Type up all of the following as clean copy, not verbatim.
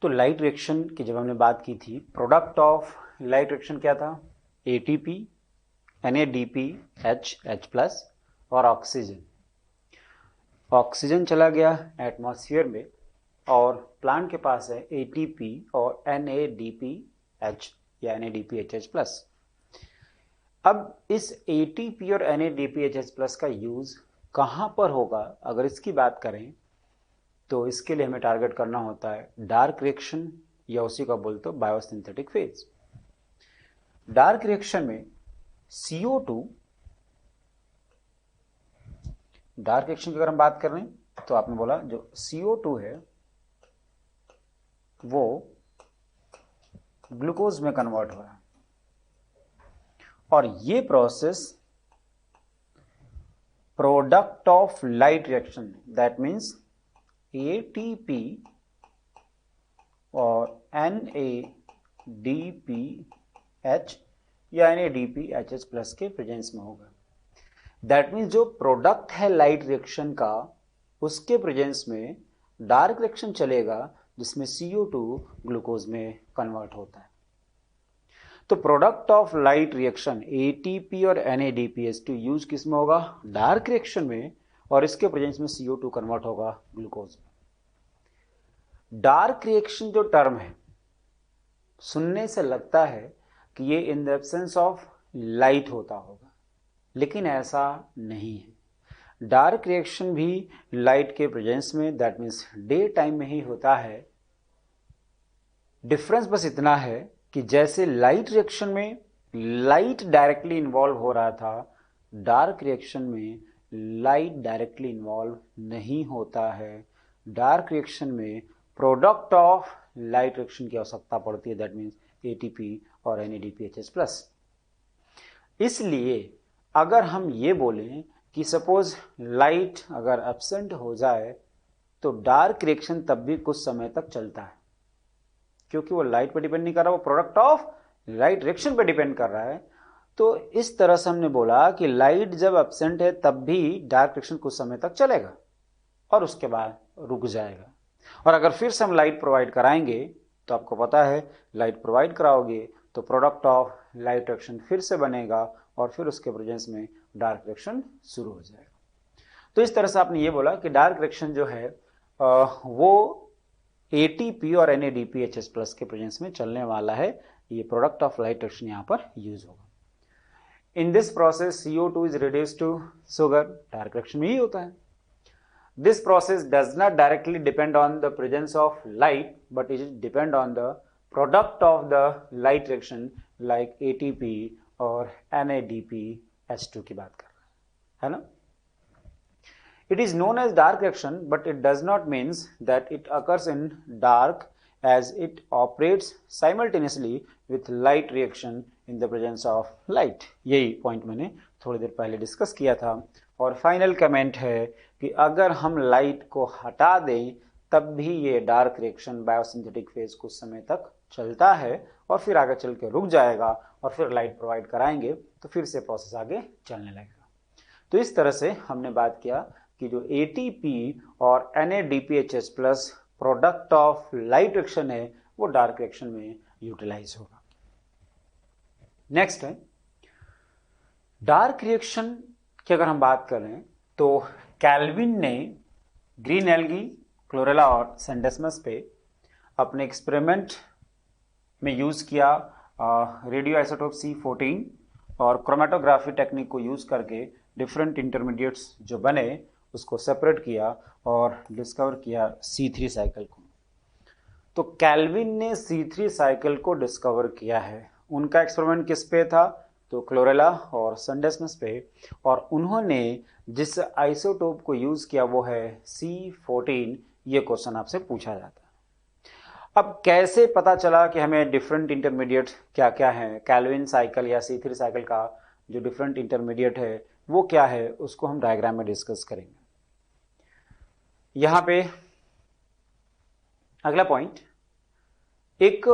तो light reaction की जब हमने बात की थी, प्रोडक्ट ऑफ लाइट रिएक्शन क्या था? एटीपी, NADP, H प्लस और ऑक्सीजन। ऑक्सीजन चला गया एटमॉस्फेयर में और प्लांट के पास है ATP और NADPH या NADPHH प्लस। अब इस ATP और NADPHH प्लस का यूज कहां पर होगा अगर इसकी बात करें तो इसके लिए हमें टारगेट करना होता है डार्क रिएक्शन या उसी का बोलते हो बायोसिंथेटिक फेज। डार्क रिएक्शन में CO2, डार्क रिएक्शन की अगर हम बात कर रहे हैं तो आपने बोला जो CO2 है वो ग्लूकोज में कन्वर्ट हो रहा है और ये process product of light reaction, that means ATP और NADPH या NADPHH प्लस के प्रेजेंस में होगा। दैट मीन्स जो प्रोडक्ट है लाइट रिएक्शन का उसके प्रेजेंस में डार्क रिएक्शन चलेगा जिसमें CO2 ग्लूकोज में कन्वर्ट होता है। तो product of light reaction ATP और NADPH2 यूज किस में होगा? डार्क रिएक्शन में, और इसके प्रेजेंस में CO2 कन्वर्ट होगा ग्लूकोज में। डार्क रिएक्शन जो टर्म है सुनने से लगता है कि ये in the absence of light होता होगा, लेकिन ऐसा नहीं है। डार्क रिएक्शन भी लाइट के प्रेजेंस में, दैट मीन्स डे टाइम में ही होता है। डिफरेंस बस इतना है कि जैसे लाइट रिएक्शन में लाइट डायरेक्टली इन्वॉल्व हो रहा था, डार्क रिएक्शन में लाइट डायरेक्टली इन्वॉल्व नहीं होता है। डार्क रिएक्शन में प्रोडक्ट ऑफ लाइट रिएक्शन की आवश्यकता पड़ती है, दैट मीन्स ATP और NADPHH प्लस। इसलिए अगर हम ये बोलें कि सपोज लाइट अगर एब्सेंट हो जाए तो डार्क रिएक्शन तब भी कुछ समय तक चलता है, क्योंकि वो लाइट पर डिपेंड नहीं कर रहा, वो प्रोडक्ट ऑफ लाइट रिएक्शन पर डिपेंड कर रहा है। तो इस तरह से हमने बोला कि लाइट जब एब्सेंट है तब भी डार्क रिएक्शन कुछ समय तक चलेगा और उसके बाद रुक जाएगा। और अगर फिर से हम लाइट प्रोवाइड कराएंगे तो आपको पता है लाइट प्रोवाइड कराओगे तो प्रोडक्ट ऑफ लाइट रिएक्शन फिर से बनेगा और फिर उसके प्रेजेंस में डार्क रिएक्शन शुरू हो जाएगा। तो इस तरह से आपने ये बोला कि डार्क रिएक्शन जो है वो ATP और NADPHH प्लस के प्रेजेंस में चलने वाला है। ये प्रोडक्ट ऑफ लाइट रिएक्शन यहाँ पर यूज होगा। In this process CO2 is reduced to sugar, dark reaction में ही होता है। This process does not directly depend on the presence of light, but it depend on the product of the light reaction like ATP और NADPH2 की बात कर रहा है ना। It is known as dark reaction, but it does not means that it occurs in dark, as it operates simultaneously with light reaction in the presence of light। यही point मैंने थोड़ी देर पहले डिस्कस किया था। और फाइनल कमेंट है कि अगर हम लाइट को हटा दें तब भी ये डार्क रिएक्शन बायोसिंथेटिक फेज कुछ समय तक चलता है और फिर आगे चल के रुक जाएगा और फिर लाइट प्रोवाइड कराएंगे तो फिर से प्रोसेस आगे चलने लगेगा। तो इस तरह से हमने बात किया कि जो ATP और NADPHH plus product of light reaction है वो डार्क रिएक्शन में यूटिलाइज होगा। नेक्स्ट है डार्क रिएक्शन की अगर हम बात करें तो कैल्विन ने ग्रीन एल्गी, क्लोरेला और सेंडेस्मस पे अपने एक्सपेरिमेंट में यूज किया रेडियो आइसोटोप C14 और क्रोमेटोग्राफी टेक्निक को यूज करके डिफरेंट इंटरमीडिएट्स जो बने उसको सेपरेट किया और डिस्कवर किया C3 साइकिल को। तो कैल्विन ने C3 साइकिल को डिस्कवर किया है। उनका एक्सपेरिमेंट किस पे था? तो क्लोरेला और सेंडेस्मस पे, और उन्होंने जिस आइसोटोप को यूज किया वो है C14। ये क्वेश्चन आपसे पूछा जाता है। अब कैसे पता चला कि हमें डिफरेंट इंटरमीडिएट क्या क्या है? कैल्विन साइकिल या C3 साइकिल का जो डिफरेंट इंटरमीडिएट है वो क्या है, उसको हम डायग्राम में डिस्कस करेंगे। यहां पे अगला पॉइंट, एक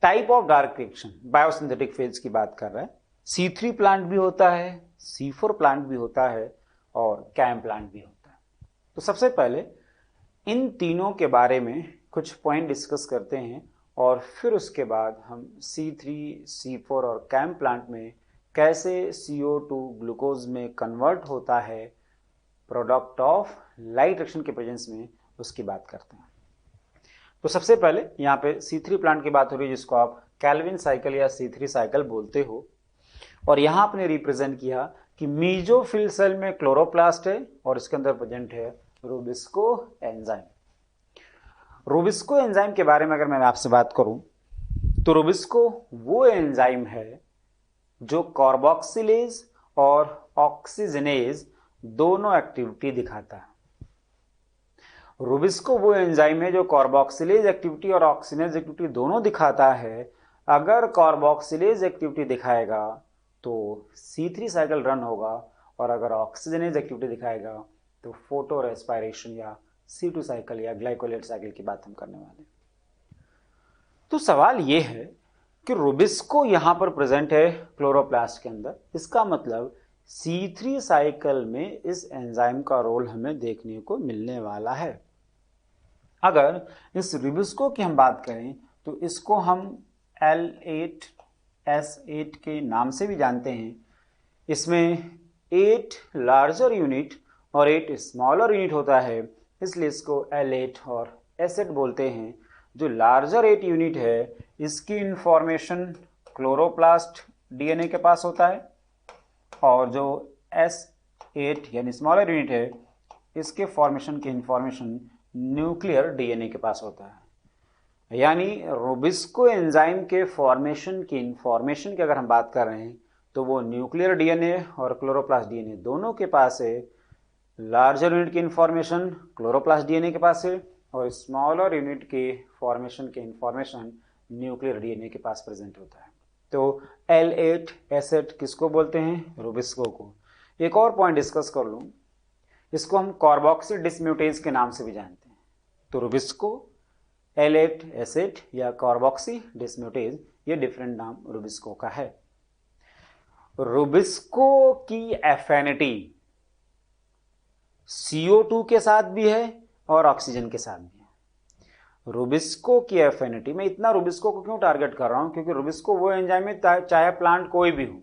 type of dark reaction biosynthetic phase की बात कर रहा है। C3 प्लांट भी होता है, C4 प्लांट भी होता है और कैम प्लांट भी होता है। तो सबसे पहले इन तीनों के बारे में कुछ पॉइंट डिस्कस करते हैं और फिर उसके बाद हम C3, C4 और कैम प्लांट में कैसे CO2 ग्लूकोज में कन्वर्ट होता है प्रोडक्ट ऑफ लाइट रिएक्शन के प्रेजेंस में, उसकी बात करते हैं। तो सबसे पहले यहाँ पे C3 प्लांट की बात हो रही है, जिसको आप कैल्विन साइकिल या C3 साइकिल बोलते हो। और यहाँ आपने रिप्रेजेंट किया कि मीजोफिल सेल में क्लोरोप्लास्ट है और इसके अंदर प्रेजेंट है रूबिस्को एंजाइम। रूबिस्को एंजाइम के बारे में अगर मैं आपसे बात करूं तो रूबिस्को वो एंजाइम है जो कार्बोक्सिलेज और ऑक्सीजनेज दोनों एक्टिविटी दिखाता है। रूबिस्को वो एंजाइम है जो कार्बोक्सिलेज एक्टिविटी और ऑक्सीजनेज एक्टिविटी दोनों दिखाता है। अगर कार्बोक्सिलेज एक्टिविटी दिखाएगा तो C3 साइकिल रन होगा और अगर ऑक्सीजनेज एक्टिविटी दिखाएगा तो फोटो रेस्पिरेशन या C2 साइकिल या ग्लाइकोलाइट साइकिल की बात हम करने वाले हैं। तो सवाल यह है कि रूबिस्को यहां पर प्रेजेंट है क्लोरोप्लास्ट के अंदर, इसका मतलब C3 साइकिल में इस एंजाइम का रोल हमें देखने को मिलने वाला है। अगर इस रूबिस्को की हम बात करें तो इसको हम L8S8 के नाम से भी जानते हैं। इसमें 8 लार्जर यूनिट और 8 स्मॉलर यूनिट होता है, इसलिए इसको L8 और S8 बोलते हैं। जो लार्जर 8 यूनिट है इसकी इंफॉर्मेशन क्लोरोप्लास्ट डीएनए के पास होता है और जो S8 यानी स्मॉलर यूनिट है इसके फॉर्मेशन की इंफॉर्मेशन न्यूक्लियर डीएनए के पास होता है। यानी रूबिस्को एंजाइम के फॉर्मेशन की इंफॉर्मेशन की अगर हम बात कर रहे हैं तो वो न्यूक्लियर डीएनए और क्लोरोप्लास्ट डीएनए दोनों के पास है। लार्जर यूनिट की इंफॉर्मेशन क्लोरोप्लास्ट डीएनए के पास है और स्मॉलर यूनिट के फॉर्मेशन के इंफॉर्मेशन न्यूक्लियर डीएनए के पास प्रेजेंट होता है। तो L8S8 किसको बोलते हैं? रूबिस्को को। एक और पॉइंट डिस्कस कर लूं, इसको हम कार्बोक्सिल डिस्म्यूटेज के नाम से भी जानते हैं। तो रूबिस्को, L8S8 या कार्बोक्सी डिस्म्यूटेज, ये डिफरेंट नाम रूबिस्को का है। रूबिस्को की एफिनिटी CO2 के साथ भी है और ऑक्सीजन के साथ भी है। रूबिस्को की एफिनिटी, मैं इतना रूबिस्को को क्यों टारगेट कर रहा हूं? क्योंकि रूबिस्को वो एंजाइम है, चाहे प्लांट कोई भी हो,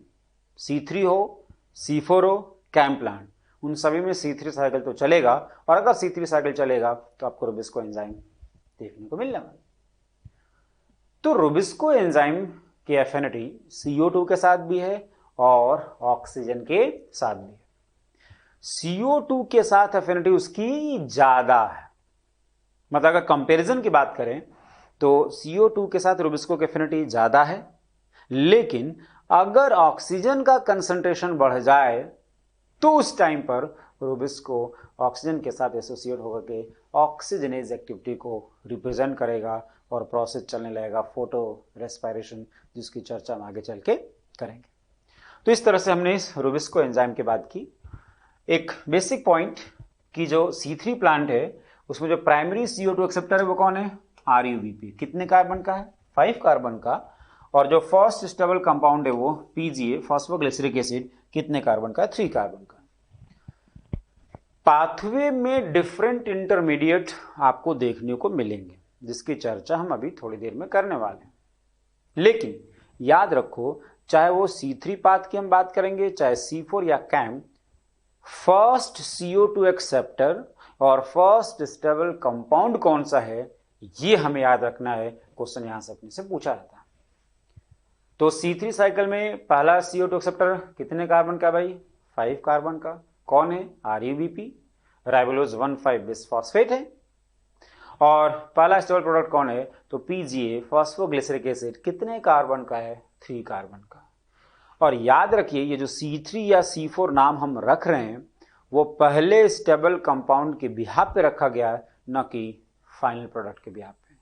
C3 हो, C4 हो, कैम प्लांट, उन सभी में C3 साइकिल तो चलेगा। और अगर C3 साइकिल चलेगा तो आपको रूबिस्को एंजाइम देखने को मिलने वाला। तो रूबिस्को एंजाइम की एफिनिटी CO2 के साथ भी है और ऑक्सीजन के साथ भी है। CO2 के साथ एफिनिटी उसकी ज्यादा है, मतलब अगर कंपैरिजन की बात करें तो CO2 के साथ रूबिस्को की एफिनिटी ज्यादा है। लेकिन अगर ऑक्सीजन का कंसंट्रेशन बढ़ जाए तो उस टाइम पर रूबिस्को ऑक्सीजन के साथ एसोसिएट होकर के ऑक्सीजनेज एक्टिविटी को रिप्रेजेंट करेगा और प्रोसेस चलने लगेगा फोटो रेस्पिरेशन, जिसकी चर्चा हम आगे चल के करेंगे। तो इस तरह से हमने इस रूबिस्को एंजाइम की बात की। एक बेसिक पॉइंट कि जो C3 प्लांट है उसमें जो प्राइमरी CO2 एक्सेप्टर है वो कौन है? RUBP। कितने कार्बन का है? 5 कार्बन का। और जो फर्स्ट स्टेबल कंपाउंड है वो PGA, फॉस्फोग्लिसरिक एसिड, कितने कार्बन का है? 3 कार्बन का। पाथवे में डिफरेंट इंटरमीडिएट आपको देखने को मिलेंगे, जिसकी चर्चा हम अभी थोड़ी देर में करने वाले हैं। लेकिन याद रखो, चाहे वो C3 पाथ की हम बात करेंगे, चाहे C4 या कैम, फर्स्ट CO2 एक्सेप्टर और फर्स्ट स्टेबल कंपाउंड कौन सा है ये हमें याद रखना है। क्वेश्चन यहां से अपने से पूछा जाता है। तो C3 साइकिल में पहला CO2 एक्सेप्टर कितने कार्बन का भाई? 5 कार्बन का। कौन है? RUBP, राइबोलोज 1,5 बिसफॉस्फेट है। और पहला स्टेबल प्रोडक्ट कौन है? तो PGA, फॉस्फोग्लिसरिक एसिड, कितने कार्बन का है? 3 कार्बन का। और याद रखिए, ये जो C3 या C4 नाम हम रख रहे हैं वो पहले स्टेबल कंपाउंड के बिहाफ पे रखा गया है, न कि फाइनल प्रोडक्ट के बिहाफ पे।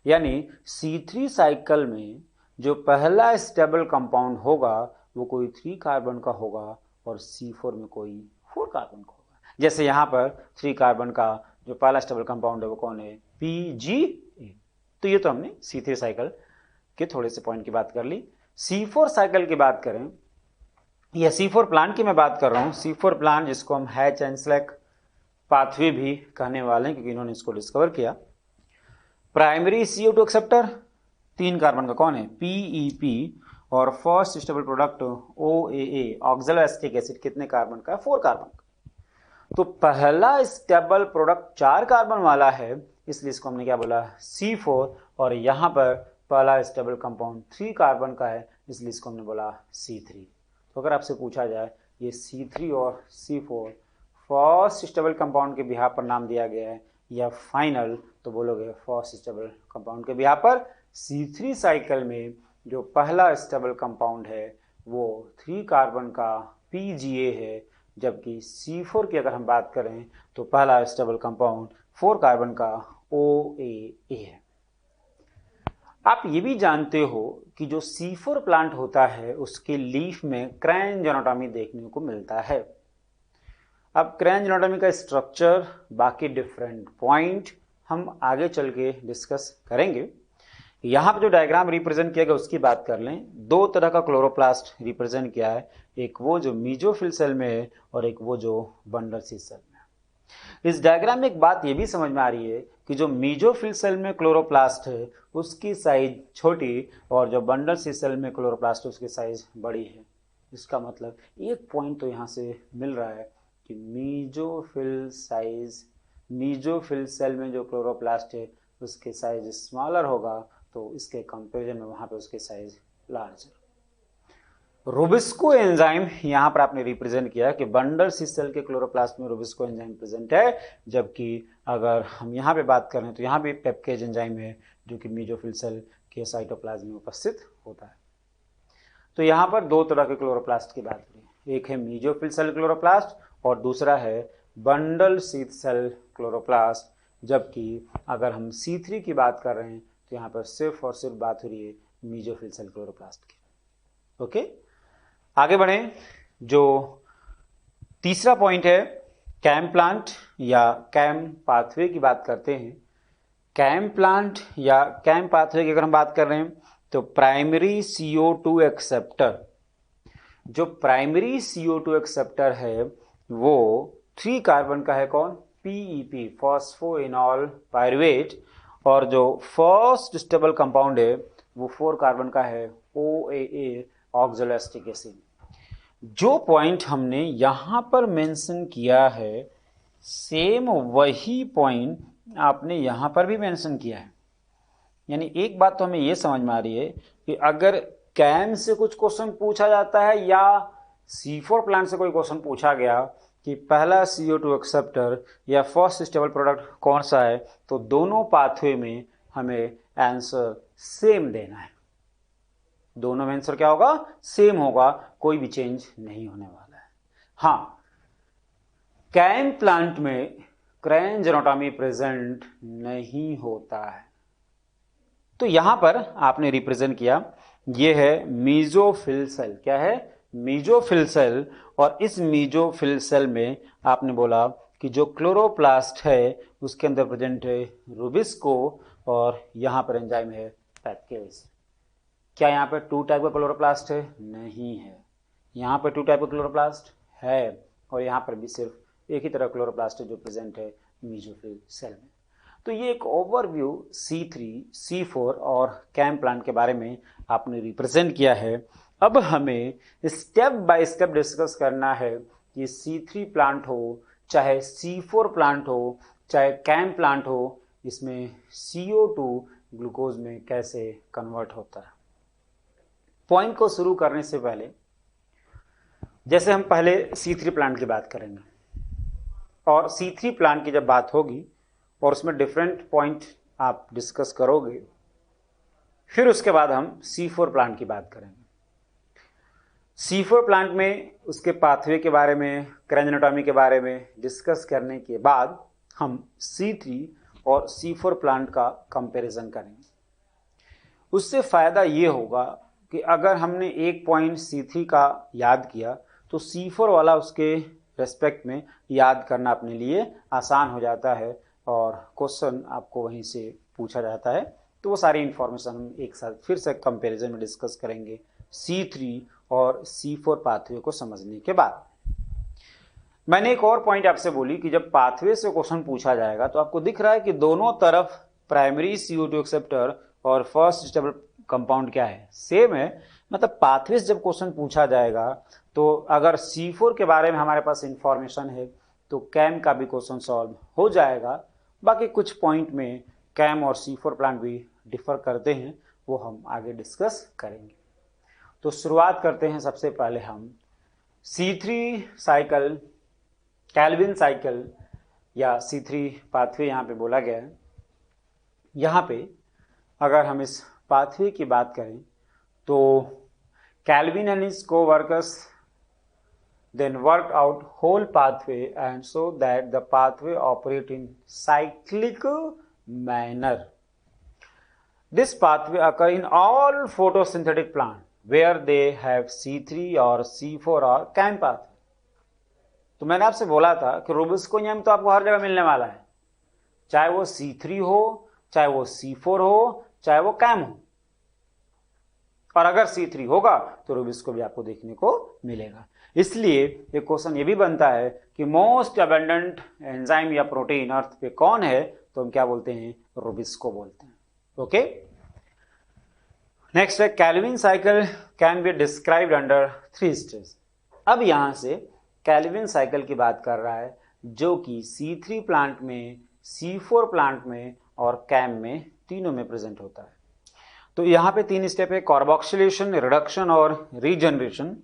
यानी C3 साइकिल में जो पहला स्टेबल कंपाउंड होगा वो कोई 3 कार्बन का होगा और C4 में कोई 4 कार्बन का होगा। जैसे यहां पर 3 कार्बन का जो पहला स्टेबल कंपाउंड है वो कौन है? PGA। तो ये तो हमने C3 साइकिल के थोड़े से पॉइंट की बात कर ली। C4 साइकिल की बात करें या C4 प्लांट की मैं बात कर रहा हूं। C4 प्लांट, जिसको हम हैच एंड स्लैक पाथवे भी कहने वाले हैं क्योंकि इन्होंने इसको डिस्कवर किया। प्राइमरी CO2 एक्सेप्टर 3 कार्बन का कौन है, PEP, और first stable product OAA oxaloacetic acid कितने कार्बन का है, 4 कार्बन का। तो पहला स्टेबल प्रोडक्ट 4 कार्बन वाला है, इसलिए इसको हमने क्या बोला, C4, और यहां पर पहला स्टेबल कंपाउंड 3 कार्बन का है, इसलिए इसको हमने बोला C3। तो अगर आपसे पूछा जाए ये C3 और C4 फर्स्ट स्टेबल कंपाउंड के बिहार पर नाम दिया गया है या फाइनल, तो बोलोगे फर्स्ट स्टेबल कंपाउंड के बिहार पर। C3 साइकिल में जो पहला स्टेबल कंपाउंड है वो 3 कार्बन का PGA है, जबकि C4 की अगर हम बात करें तो पहला स्टेबल कंपाउंड 4 कार्बन का OAA है। आप ये भी जानते हो कि जो C4 प्लांट होता है उसके लीफ में क्रैंज एनाटॉमी देखने को मिलता है। अब क्रैंज एनाटॉमी का स्ट्रक्चर, बाकी डिफरेंट पॉइंट हम आगे चल के डिस्कस करेंगे। यहाँ पर जो डायग्राम रिप्रेजेंट किया गया उसकी बात कर लें। 2 तरह का क्लोरोप्लास्ट रिप्रेजेंट किया है, एक वो जो मीजोफिल सेल में है और एक वो जो बंडल सीड सेल में है। इस डायग्राम में एक बात ये भी समझ में आ रही है कि जो मीजोफिल सेल में क्लोरोप्लास्ट है उसकी साइज छोटी और जो बंडल सीड सेल में क्लोरोप्लास्ट है उसकी साइज बड़ी है। इसका मतलब एक पॉइंट तो यहाँ से मिल रहा है कि मीजोफिल सेल में जो क्लोरोप्लास्ट है उसके साइज स्मॉलर होगा, तो इसके कंपैरिजन में वहां पे उसके साइज लार्जर। रूबिस्को एंजाइम यहां पर आपने रिप्रेजेंट किया कि बंडल सीड सेल के क्लोरोप्लास्ट में रूबिस्को एंजाइम प्रेजेंट है, जबकि अगर हम यहां पे बात करें तो यहां भी पेप्केज एंजाइम है जो कि मीजोफिल सेल के साइटोप्लाज्म में उपस्थित होता है। तो यहां पर 2 तरह के क्लोरोप्लास्ट की बात करें, एक है मीजोफिल सेल क्लोरोप्लास्ट और दूसरा है बंडल सीड सेल क्लोरोप्लास्ट। जबकि अगर हम C3 की बात कर रहे हैं तो यहाँ पर सिर्फ और सिर्फ बात हो रही है मीजोफिल सेल क्लोरोप्लास्ट की। ओके, आगे बढ़ें। जो तीसरा पॉइंट है कैम प्लांट या कैम पाथवे की बात करते हैं। कैम प्लांट या कैम पाथवे की अगर हम बात कर रहे हैं तो प्राइमरी CO2 एक्सेप्टर, जो प्राइमरी CO2 एक्सेप्टर है वो 3 कार्बन का है, कौन, PEP फॉस्फोइनॉल पायरुवेट, और जो फर्स्ट स्टेबल कंपाउंड है वो 4 कार्बन का है, OAA ऑक्सलो एसिटिक एसिड। जो पॉइंट हमने यहां पर मेंशन किया है सेम वही पॉइंट आपने यहां पर भी मेंशन किया है। यानी एक बात तो हमें यह समझ में आ रही है कि अगर कैम से कुछ क्वेश्चन पूछा जाता है या C4 प्लांट से कोई क्वेश्चन पूछा गया कि पहला CO2 एक्सेप्टर या फर्स्ट स्टेबल प्रोडक्ट कौन सा है, तो दोनों पाथवे में हमें आंसर सेम देना है। दोनों में आंसर क्या होगा, सेम होगा, कोई भी चेंज नहीं होने वाला है। हाँ, कैम प्लांट में क्रैंज एनाटॉमी प्रेजेंट नहीं होता है। तो यहां पर आपने रिप्रेजेंट किया, यह है मीजोफिल सेल। क्या है, मीजोफिल सेल। और इस मीजोफिल सेल में आपने बोला कि जो क्लोरोप्लास्ट है उसके अंदर प्रेजेंट है रूबिस्को और यहां पर एंजाइम है पेप्केज। क्या यहां पर 2 टाइप का क्लोरोप्लास्ट है, नहीं है। यहां पर 2 टाइप का क्लोरोप्लास्ट है और यहां पर भी सिर्फ एक ही तरह क्लोरोप्लास्ट है जो प्रेजेंट है मीजोफिल सेल में। तो ये एक ओवरव्यू C3, C4 और कैम प्लांट के बारे में आपने रिप्रेजेंट किया है। अब हमें स्टेप बाय स्टेप डिस्कस करना है कि C3 प्लांट हो चाहे C4 प्लांट हो चाहे कैम प्लांट हो, इसमें CO2 ग्लूकोज में कैसे कन्वर्ट होता है। पॉइंट को शुरू करने से पहले जैसे हम पहले C3 प्लांट की बात करेंगे और C3 प्लांट की जब बात होगी और उसमें डिफरेंट पॉइंट आप डिस्कस करोगे, फिर उसके बाद हम C4 प्लांट की बात करेंगे। C4 प्लांट में उसके पाथवे के बारे में, क्रैंज एनाटॉमी के बारे में डिस्कस करने के बाद हम C3 और C4 प्लांट का कंपैरिजन करेंगे। उससे फायदा ये होगा कि अगर हमने एक पॉइंट C3 का याद किया तो C4 वाला उसके रेस्पेक्ट में याद करना अपने लिए आसान हो जाता है और क्वेश्चन आपको वहीं से पूछा जाता है। तो वो सारी इंफॉर्मेशन हम एक साथ फिर से कंपैरिजन में डिस्कस करेंगे C3 और C4 पाथवे को समझने के बाद। मैंने एक और पॉइंट आपसे बोली कि जब पाथवे से क्वेश्चन पूछा जाएगा तो आपको दिख रहा है कि दोनों तरफ प्राइमरी CO2 एक्सेप्टर और फर्स्ट स्टेबल कंपाउंड क्या है, सेम है। मतलब पाथवे जब क्वेश्चन पूछा जाएगा तो अगर C4 के बारे में हमारे पास इंफॉर्मेशन है तो कैम का भी क्वेश्चन सॉल्व हो जाएगा। बाकी कुछ पॉइंट में कैम और C4 प्लांट भी डिफर करते हैं, वो हम आगे डिस्कस करेंगे। तो शुरुआत करते हैं सबसे पहले हम C3 साइकिल, कैल्विन साइकिल या C3 पाथवे यहाँ पे बोला गया है। यहाँ पे अगर हम इस पाथवे की बात करें तो Calvin and his co-workers then worked out whole pathway and so that the pathway operate in cyclic manner. This pathway occur in all photosynthetic plant where they have C3 or C4 or CAM pathway. तो मैंने आपसे बोला था कि Rubisco नियम तो आपको हर जगह मिलने वाला है, चाहे वो C3 हो, चाहे वो C4 हो, चाहे वो CAM हो। और अगर C3 होगा तो रोबिस्को भी आपको देखने को मिलेगा। इसलिए एक क्वेश्चन ये भी बनता है कि मोस्ट अबंडेंट एंजाइम या प्रोटीन अर्थ पे कौन है, तो हम क्या बोलते हैं, रोबिस्को बोलते हैं। ओके, नेक्स्ट है Calvin cycle can be described under 3 stage. अब यहां से कैल्विन साइकिल की बात कर रहा है जो कि C3 प्लांट में, C4 प्लांट में और कैम में, तीनों में प्रेजेंट होता है। तो यहाँ पे 3 स्टेप है, कार्बोक्सिलेशन, रिडक्शन और रीजनरेशन।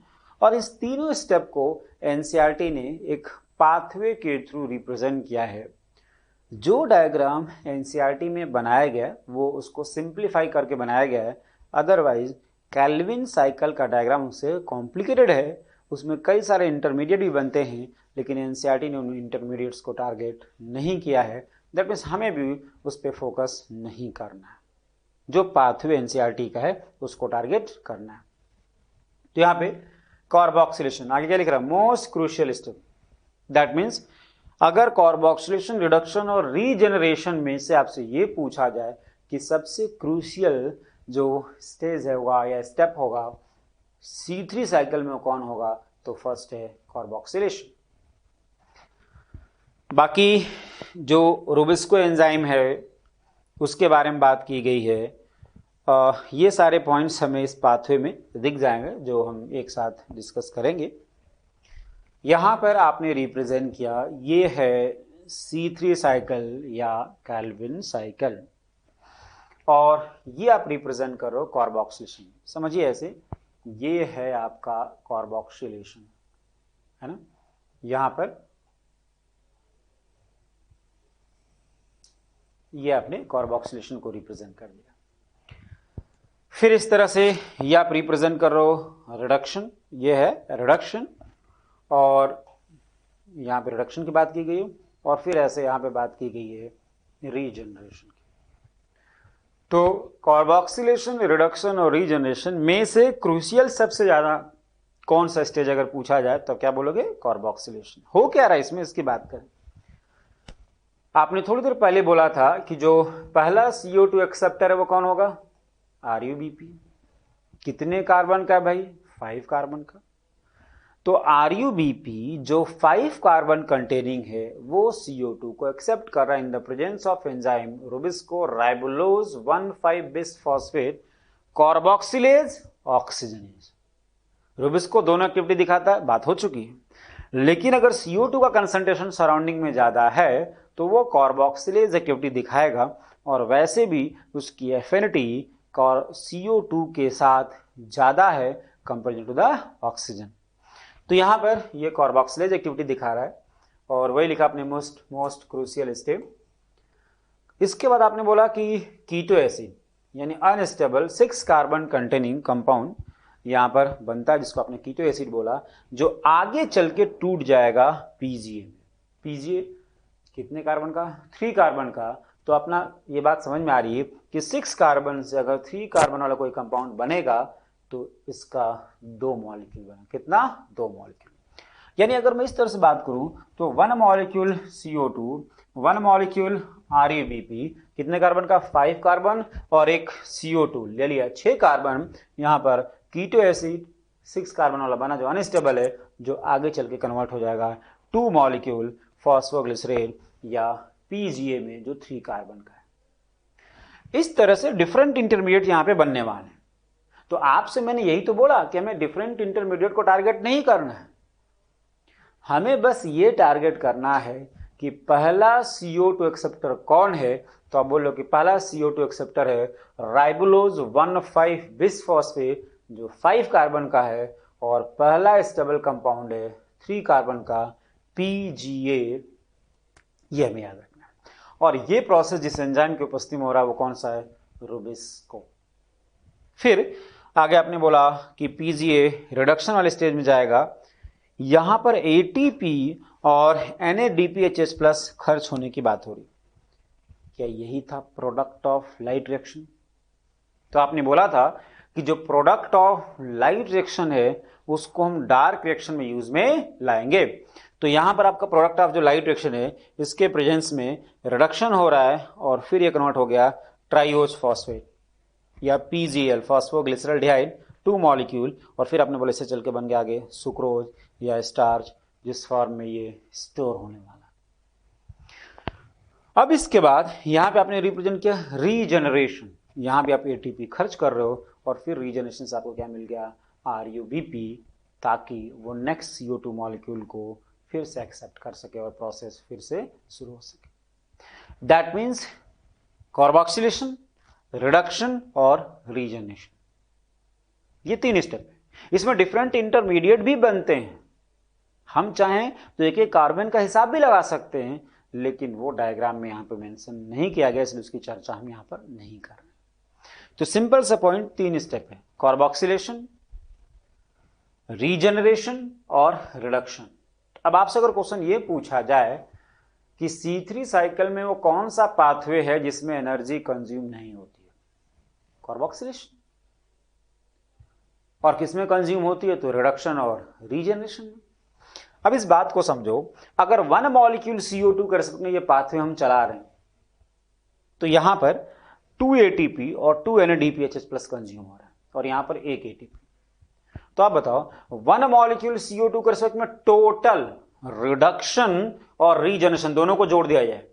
और इस तीनों स्टेप को एनसीईआरटी ने एक पाथवे के थ्रू रिप्रेजेंट किया है। जो डायग्राम एनसीईआरटी में बनाया गया वो उसको सिंप्लीफाई करके बनाया गया है, अदरवाइज कैल्विन साइकिल का डायग्राम उससे कॉम्प्लिकेटेड है, उसमें कई सारे इंटरमीडिएट भी बनते हैं, लेकिन एनसीईआरटी ने उन इंटरमीडिएट्स को टारगेट नहीं किया है। दैट मीन्स हमें भी उस पर फोकस नहीं करना है, जो पाथवे एनसीईआरटी का है उसको टारगेट करना है। तो यहाँ पे कार्बोक्सिलेशन, आगे क्या लिख रहा है, most crucial step. That means अगर कार्बोक्सिलेशन, रिडक्शन और रीजनरेशन में से आपसे ये पूछा जाए कि सबसे क्रूशियल जो स्टेज है होगा या स्टेप होगा C3 साइकिल में कौन होगा, तो फर्स्ट है कार्बोक्सिलेशन। बाकी जो रोबिस्को एंजाइम है उसके बारे में बात की गई है। ये सारे पॉइंट्स हमें इस पाथवे में दिख जाएंगे जो हम एक साथ डिस्कस करेंगे। यहाँ पर आपने रिप्रेजेंट किया, ये है C3 साइकिल या कैल्विन साइकिल, और ये आप रिप्रेजेंट कर रहे हो कार्बोक्सिलेशन। समझिए ऐसे, ये है आपका कार्बोक्सिलेशन, है ना। यहाँ पर ये आपने कार्बोक्सिलेशन को रिप्रेजेंट कर दिया। फिर इस तरह से ये आप रिप्रेजेंट कर रहे हो रिडक्शन, ये है रिडक्शन, और यहाँ पे रिडक्शन की बात की गई है, और फिर ऐसे यहाँ पे बात की गई है रीजनरेशन की। तो कार्बोक्सिलेशन, रिडक्शन और रीजनरेशन में से क्रूशियल सबसे ज्यादा कौन सा स्टेज अगर पूछा जाए तो क्या बोलोगे, कार्बोक्सिलेशन। हो क्या रहा है इसमें, इसकी बात करें। आपने थोड़ी देर पहले बोला था कि जो पहला CO2 एक्सेप्टर है वो कौन होगा, RUBP। कितने कार्बन का है भाई, 5 कार्बन का। तो RUBP जो 5 कार्बन कंटेनिंग है वो CO2 को एक्सेप्ट कर रहा है in the presence of enzyme RuBisCO ribulose 1,5 bisphosphate carboxylase oxygenase. RuBisCO दोनों एक्टिविटी दिखाता है, बात हो चुकी है। लेकिन अगर CO2 का कंसंट्रेशन सराउंडिंग में ज्यादा है तो वो कार्बोक्सिलेज एक्टिविटी दिखाएगा, और वैसे भी उसकी एफिनिटी CO2 के साथ ज्यादा है कंपेयर टू द ऑक्सीजन। तो यहां पर ये कार्बोक्सिलेज एक्टिविटी दिखा रहा है, और वही लिखा आपने मोस्ट क्रूशियल स्टेप। इसके बाद आपने बोला कि कीटो एसिड यानी अनस्टेबल 6 कार्बन कंटेनिंग कंपाउंड यहां पर बनता है, जिसको आपने कीटो एसिड बोला, जो आगे चल के टूट जाएगा PGA में। PGA कितने कार्बन का, 3 कार्बन का। तो अपना ये बात समझ में आ रही है कि 6 कार्बन से अगर 3 कार्बन वाला कोई कंपाउंड बनेगा तो इसका 2 मॉलिक्यूल बना, कितना, 2 मॉलिक्यूल। यानी अगर मैं इस तरह से बात करूं तो 1 मॉलिक्यूल CO2, 1 मॉलिक्यूल RUBP, कितने कार्बन का, 5 कार्बन, और एक CO2 ले लिया, 6 कार्बन। यहां पर कीटो एसिड 6 कार्बन वाला बना जो अनस्टेबल है, जो आगे चल के कन्वर्ट हो जाएगा 2 मॉलिक्यूल फॉस्फोग्लिसरेट या PGA में जो 3 कार्बन का है। इस तरह से डिफरेंट इंटरमीडिएट यहां पे बनने वाले हैं। तो आपसे मैंने यही तो बोला कि हमें डिफरेंट इंटरमीडिएट को टारगेट नहीं करना है, हमें बस ये टारगेट करना है कि पहला CO2 एक्सेप्टर कौन है। तो आप बोलो कि पहला CO2 एक्सेप्टर है राइबोलोज 1,5 बिसफॉस्फेट जो 5 कार्बन का है, और पहला स्टेबल कंपाउंड है 3 कार्बन का PGA। ये हमें याद रखना है। और ये प्रोसेस जिस एंजाइम की उपस्थिति में हो रहा है वो कौन सा है, रुबिस्को। फिर आगे आपने बोला कि PGA रिडक्शन वाले स्टेज में जाएगा, यहां पर ATP और NADPHS प्लस खर्च होने की बात हो रही। क्या यही था प्रोडक्ट ऑफ लाइट रिएक्शन? तो आपने बोला था कि जो प्रोडक्ट ऑफ लाइट रिएक्शन है उसको हम डार्क रिएक्शन में यूज में लाएंगे। तो यहां पर आपका प्रोडक्ट ऑफ जो लाइट रिएक्शन है इसके प्रेजेंस में रिडक्शन हो रहा है और फिर ये कन्वर्ट हो गया ट्राइओज फॉस्फेट या PGL फॉस्फोग्लिसरॉल्डिहाइड 2 मॉलिक्यूल, और फिर आपने बोले इससे चल के बन गया आगे सुक्रोज या स्टार्च जिस फॉर्म में ये स्टोर होने वाला। अब इसके बाद यहां पे आपने रिप्रेजेंट किया रीजनरेशन, यहां भी आप ATP खर्च कर रहे हो और फिर रीजनरेशन से आपको क्या मिल गया, RUBP, ताकि वो नेक्स्ट CO2 मॉलिक्यूल को फिर से एक्सेप्ट कर सके और प्रोसेस फिर से शुरू हो सके। दैट मीन्स कार्बोक्सिलेशन, रिडक्शन और रीजनरेशन, ये 3 स्टेप है। इसमें डिफरेंट इंटरमीडिएट भी बनते हैं, हम चाहें तो एक एक कार्बन का हिसाब भी लगा सकते हैं, लेकिन वो डायग्राम में यहां पर मेंशन नहीं किया गया, इसलिए उसकी चर्चा हम यहां पर नहीं कर रहे। तो सिंपल सा पॉइंट 3 स्टेप है, कार्बोक्सिलेशन, रीजनरेशन और रिडक्शन। अब आपसे अगर क्वेश्चन ये पूछा जाए कि C3 साइकिल में वो कौन सा पाथवे है जिसमें एनर्जी कंज्यूम नहीं होती है, कार्बोक्सिलेशन। और किसमें कंज्यूम होती है, तो रिडक्शन और रीजनरेशन में। अब इस बात को समझो, अगर 1 मॉलिक्यूल CO2 के रेस्पेक्ट में ये पाथवे हम चला रहे हैं तो यहां पर 2 ATP और 2 NADPHS प्लस कंज्यूम हो रहा है और यहां पर 1 ATP। तो आप बताओ 1 मॉलिक्यूल CO2 के रेस्पेक्ट में टोटल रिडक्शन और रीजनरेशन दोनों को जोड़ दिया जाए,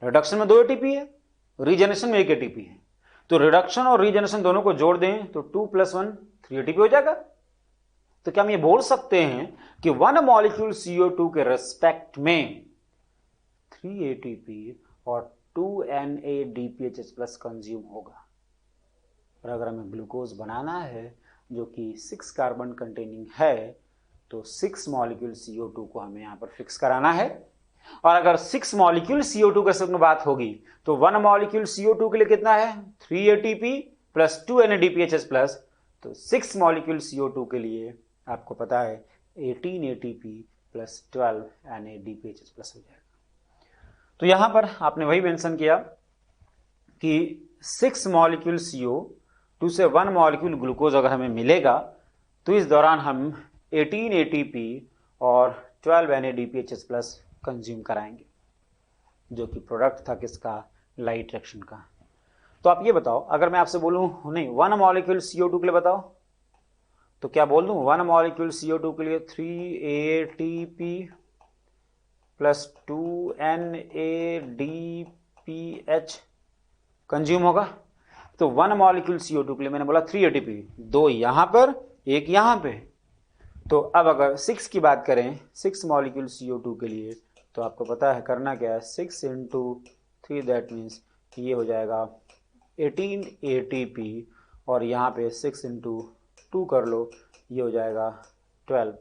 रिडक्शन में 2 ATP है, रीजनरेशन में 1 ATP है, तो रिडक्शन और रीजनरेशन दोनों को जोड़ दें तो 2 + 1 3 ATP हो जाएगा। तो क्या हम ये बोल सकते हैं कि 1 मॉलिक्यूल CO2 के रेस्पेक्ट में 3 ATP और 2 NADPHS प्लस कंज्यूम होगा। और अगर हमें ग्लूकोज बनाना है जो कि 6 कार्बन कंटेनिंग है तो 6 मॉलिक्यूल CO2 को हमें यहां पर फिक्स कराना है। और अगर 6 मॉलिक्यूल CO2 के संग बात होगी तो 1 मॉलिक्यूल CO2 के लिए कितना है, 3 ATP प्लस 2 NADPHS प्लस, तो 6 मॉलिक्यूल CO2 के लिए आपको पता है 18 ATP प्लस 12 NADPHS प्लस हो जाएगा। तो यहां पर आपने वही मेंशन किया कि 6 मॉलिक्यूल CO2 से 1 मॉलिक्यूल ग्लूकोज अगर हमें मिलेगा तो इस दौरान हम 18 ATP और 12 NADPHS प्लस कंज्यूम कराएंगे, जो कि प्रोडक्ट था किसका, लाइट रिएक्शन का। तो आप ये बताओ, अगर मैं आपसे बोलूं नहीं 1 मॉलिक्यूल CO2 के लिए बताओ तो क्या बोल दूं, 1 मॉलिक्यूल CO2 के लिए 3 ATP प्लस 2 NADPH कंज्यूम होगा। तो 1 मॉलिक्यूल CO2 के लिए मैंने बोला 3 ATP, 2 यहां पर 1 यहां पे। तो अब अगर 6 की बात करें 6 मॉलिक्यूल CO2 के लिए तो आपको पता है करना क्या है, 6 × 3 दैट मीन्स ये हो जाएगा 18 ATP और यहाँ पे 6 × 2 कर लो, ये हो जाएगा 12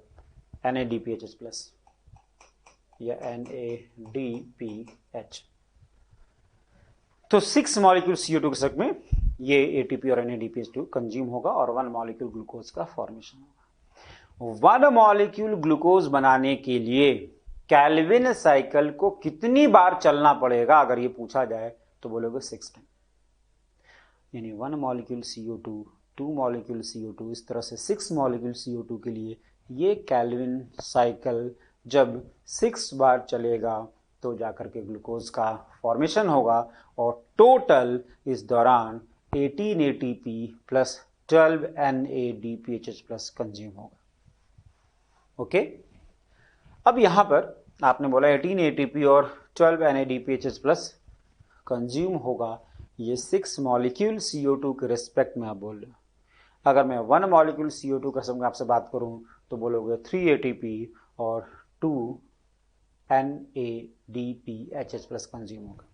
NADPHS प्लस या NADPH। तो 6 मॉलिक्यूल CO2 के साथ में ये ATP और NADPH कंज्यूम होगा और 1 मॉलिक्यूल ग्लूकोज का फॉर्मेशन होगा। 1 मॉलिक्यूल ग्लूकोज बनाने के लिए कैल्विन साइकिल को कितनी बार चलना पड़ेगा, अगर ये पूछा जाए तो बोलोगे 6 टाइम। यानी 1 मॉलिक्यूल CO2, 2 मॉलिक्यूल CO2, इस तरह से 6 मॉलिक्यूल CO2 के लिए ये कैल्विन साइकिल जब 6 बार चलेगा तो जाकर के ग्लूकोज का फॉर्मेशन होगा और टोटल इस दौरान 18 ATP plus 12 NADPHS plus consume होगा। ओके, अब यहां पर आपने बोला 18 ATP और 12 NADPHS प्लस कंज्यूम होगा, ये 6 मॉलिक्यूल CO2 के रिस्पेक्ट में आप बोल रहे हो। अगर मैं 1 मॉलिक्यूल CO2 का सब आपसे बात करूं तो बोलोगे 3 ATP और 2 NADPHH+ कंज्यूम होगा।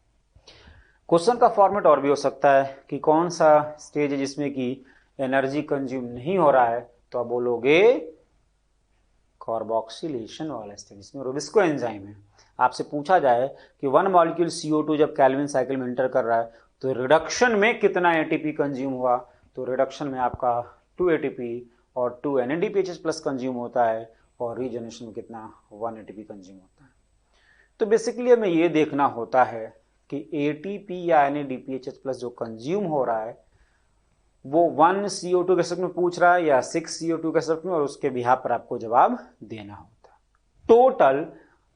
क्वेश्चन का फॉर्मेट और भी हो सकता है कि कौन सा स्टेज है जिसमें कि एनर्जी कंज्यूम नहीं हो रहा है, तो आप बोलोगे कार्बोक्सिलेशन वाला स्टेज, जिसमें रोबिस्को एंजाइम है। आपसे पूछा जाए कि 1 मॉलिक्यूल CO2 जब कैल्विन साइकिल में एंटर कर रहा है तो रिडक्शन में कितना ATP कंज्यूम हुआ, तो रिडक्शन में आपका 2 ATP और 2 NADPHH+ कंज्यूम होता है, और रीजनरेशन में कितना 1 ATP कंज्यूम होता है। तो बेसिकली हमें ये देखना होता है कि ATP या NADPHH+ जो कंज्यूम हो रहा है वो 1 CO2 के में पूछ रहा है या 6 CO2 के में, और उसके बिहाफ पर आपको जवाब देना होता है। टोटल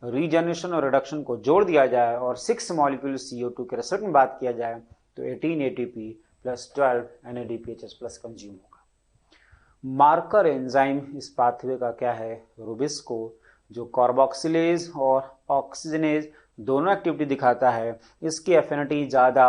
रीजनरेशन और रिडक्शन को जोड़ दिया जाए और 6 मॉलिक्यूल CO2 के रिजल्ट में बात किया जाए तो 18 ATP प्लस 12 NADPHH+ कंज्यूम होगा। मार्कर एंजाइम इस पाथवे का क्या है, रुबिस्को, जो कार्बोक्सिलेज और ऑक्सीजनेज दोनों एक्टिविटी दिखाता है। इसकी एफिनिटी ज़्यादा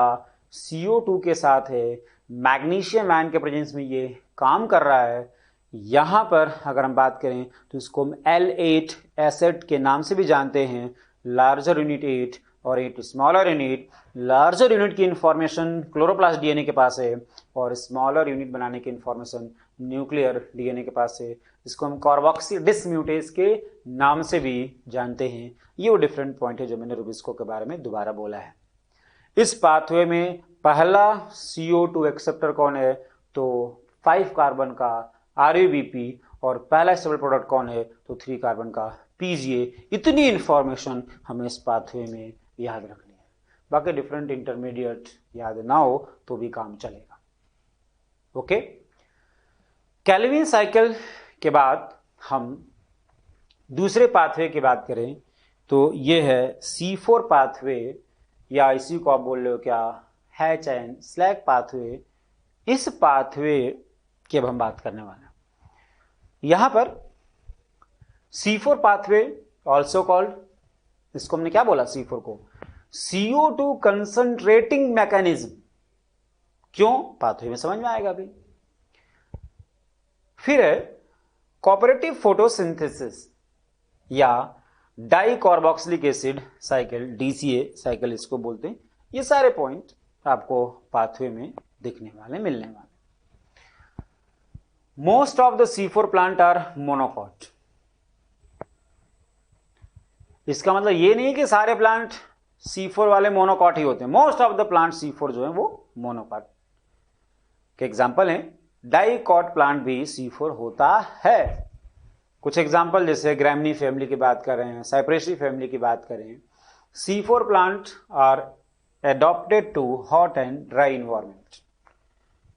CO2 के साथ है, मैग्नीशियम आयन के प्रेजेंस में ये काम कर रहा है। यहाँ पर अगर हम बात करें तो इसको हम L8 एसिड के नाम से भी जानते हैं, लार्जर यूनिट 8 और 8 स्मॉलर यूनिट। लार्जर यूनिट की इंफॉर्मेशन क्लोरोप्लास्ट DNA के पास है और स्मॉलर यूनिट बनाने की इंफॉर्मेशन न्यूक्लियर DNA के पास है। इसको हम कार्बोक्सी डिसम्यूटेज के नाम से भी जानते हैं। ये वो डिफरेंट पॉइंट है जो मैंने रुबिस्को के बारे में दोबारा बोला है। इस पाथवे में पहला CO2 एक्सेप्टर कौन है, तो 5 कार्बन का RUBP, और पहला स्टेबल प्रोडक्ट कौन है, तो 3 कार्बन का PGA। इतनी इंफॉर्मेशन हमें इस पाथवे में याद रखनी है। बाकी डिफरेंट इंटरमीडिएट याद ना हो तो भी काम चलेगा। ओके, कैल्विन साइकिल के बाद हम दूसरे पाथवे की बात करें तो ये है C4 पाथवे, या इसी को आप बोल रहे हो क्या, HN स्लैग पाथवे। इस पाथवे की अब हम बात करने वाले हैं। यहां पर C4 पाथवे ऑल्सो कॉल्ड, इसको हमने क्या बोला C4 को, CO2 कंसंट्रेटिंग मैकेनिज्म। क्यों, पाथवे में समझ में आएगा अभी। फिर है कोऑपरेटिव फोटोसिंथेसिस या di carboxylic acid cycle, DCA cycle इसको बोलते हैं। ये सारे पॉइंट आपको पाथवे में दिखने वाले, मिलने वाले। Most of the C4 plant are monocot. इसका मतलब ये नहीं कि सारे प्लांट C4 वाले मोनोकॉट ही होते हैं। Most of the plant C4 जो है वो मोनोकॉट के एग्जाम्पल हैं। डाइकॉट प्लांट भी C4 होता है। कुछ एग्जाम्पल जैसे ग्रैमनी फैमिली की बात करें, साइप्रेसी फैमिली की बात करें। C4 plant are adapted to hot and dry environment.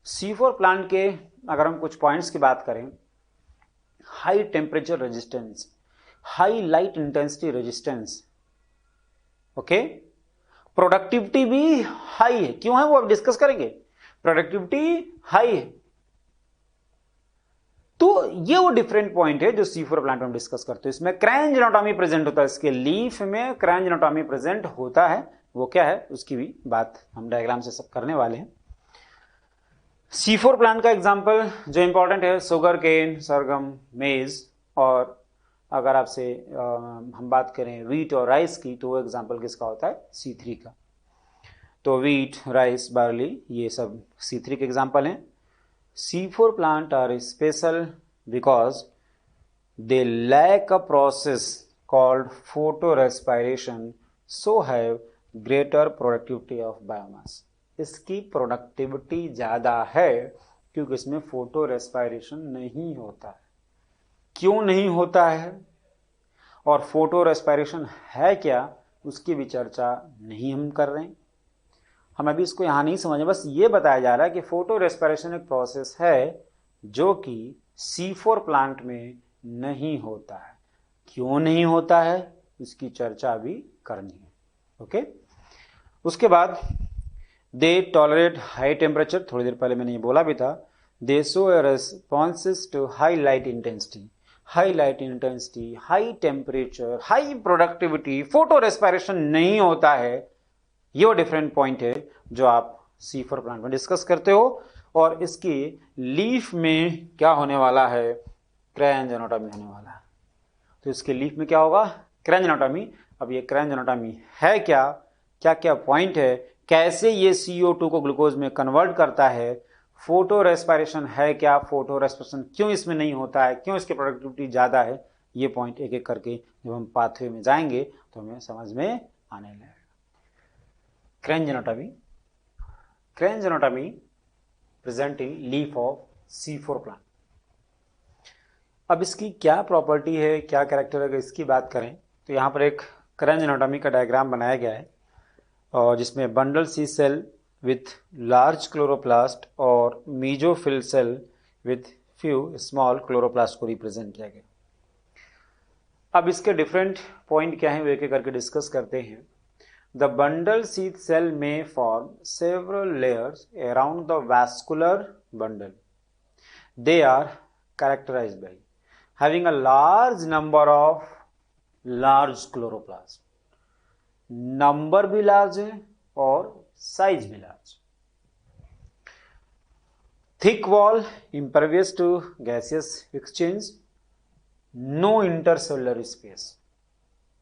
C4 plant के अगर हम कुछ पॉइंट्स की बात करें, high temperature resistance, high light intensity resistance, okay. Productivity भी हाई है। क्यों है वो अब डिस्कस करेंगे। प्रोडक्टिविटी हाई है, तो ये वो डिफरेंट पॉइंट है जो C4 प्लांट में डिस्कस करते हैं। इसमें क्रैंज एनाटॉमी प्रेजेंट होता है, इसके लीफ में क्रैंज एनाटॉमी प्रेजेंट होता है। वो क्या है उसकी भी बात हम डायग्राम से सब करने वाले हैं। C4 प्लांट का एग्जांपल जो इंपॉर्टेंट है, शुगर केन, सरगम, मेज, और अगर आपसे हम बात करें वीट और राइस की तो वो एग्जांपल किसका होता है, C3 का। तो वीट, राइस, बार्ली, ये सब C3 के एग्जांपल हैं। C4 plant are special because they lack a process called photorespiration, so have greater productivity of biomass. इसकी प्रोडक्टिविटी ज़्यादा है क्योंकि इसमें फोटो रेस्पायरेशन नहीं होता है। क्यों नहीं होता है और फोटो रेस्पायरेशन है क्या, उसकी भी चर्चा नहीं हम कर रहे हैं। हम अभी इसको यहाँ नहीं समझे, बस ये बताया जा रहा है कि फोटो रेस्पिरेशन एक प्रोसेस है जो कि C4 प्लांट में नहीं होता है। क्यों नहीं होता है इसकी चर्चा भी करनी है। ओके, उसके बाद दे टॉलरेट हाई टेम्परेचर, थोड़ी देर पहले मैंने ये बोला भी था। They show responses to high light intensity, high light intensity, high temperature, high productivity, photorespiration नहीं होता है। ये वो डिफरेंट पॉइंट है जो आप C4 प्लांट में डिस्कस करते हो। और इसकी लीफ में क्या होने वाला है, क्रेंज एनाटॉमी होने वाला है। तो इसके लीफ में क्या होगा, क्रेंज एनाटॉमी। अब ये क्रेंज एनाटॉमी है क्या, क्या क्या पॉइंट है, कैसे ये CO2 को ग्लूकोज में कन्वर्ट करता है, फोटो रेस्पिरेशन है क्या, फोटो रेस्पिरेशन क्यों इसमें नहीं होता है, क्यों इसकी प्रोडक्टिविटी ज़्यादा है, ये पॉइंट एक एक करके जब हम पाथवे में जाएंगे तो हमें समझ में आने लगेगा। Kranz anatomy, Kranz anatomy present in leaf of C4 plant. अब इसकी क्या प्रॉपर्टी है, क्या कैरेक्टर है, इसकी बात करें तो यहाँ पर एक क्रेंज एनाटॉमी का डायग्राम बनाया गया है और जिसमें bundle sheath cell with large chloroplast और mesophyll cell with few small chloroplast को रिप्रेजेंट किया गया। अब इसके डिफरेंट पॉइंट क्या हैं वो एक एक करके डिस्कस करते हैं। द बंडल सीथ सेल में form several layers around the vascular bundle. They are characterized by having a large number of large chloroplast, number भी लार्ज है और साइज भी large. Thick wall, impervious to gaseous exchange, no intercellular space.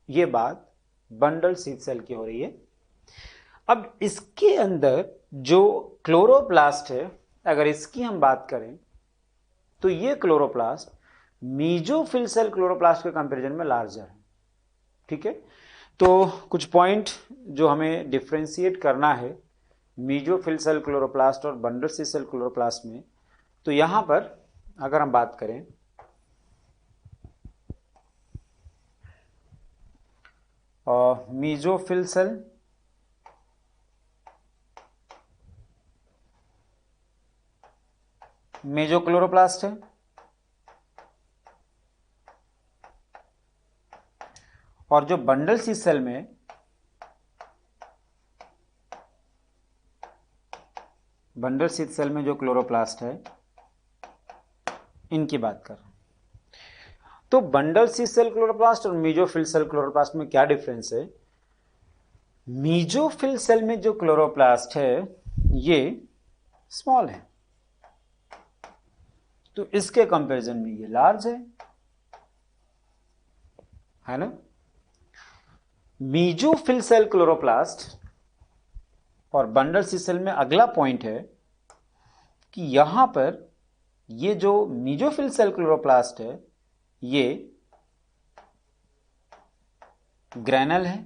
ये बात bundle sheath cell की हो रही है। अब इसके अंदर जो क्लोरोप्लास्ट है, अगर इसकी हम बात करें तो ये क्लोरोप्लास्ट मीजोफिल सेल क्लोरोप्लास्ट के कंपैरिजन में लार्जर है। ठीक है, तो कुछ पॉइंट जो हमें डिफ्रेंशिएट करना है मीजोफिल सेल क्लोरोप्लास्ट और बंडल सीथ सेल क्लोरोप्लास्ट में, तो यहां पर अगर हम बात करें मीजोफिल सेल मेजोक्लोरोप्लास्ट है और जो बंडल सीथ सेल में जो क्लोरोप्लास्ट है इनकी बात कर रहे हैं। तो बंडल सीथ सेल क्लोरोप्लास्ट और मीजोफिल सेल क्लोरोप्लास्ट में क्या डिफरेंस है? मीजोफिल सेल में जो क्लोरोप्लास्ट है ये स्मॉल है, तो इसके कंपैरिजन में ये लार्ज है ना। मीजोफिल सेल क्लोरोप्लास्ट और बंडल सीथ सेल में अगला पॉइंट है कि यहां पर ये जो मीजोफिल सेल क्लोरोप्लास्ट है ये ग्रैनल है,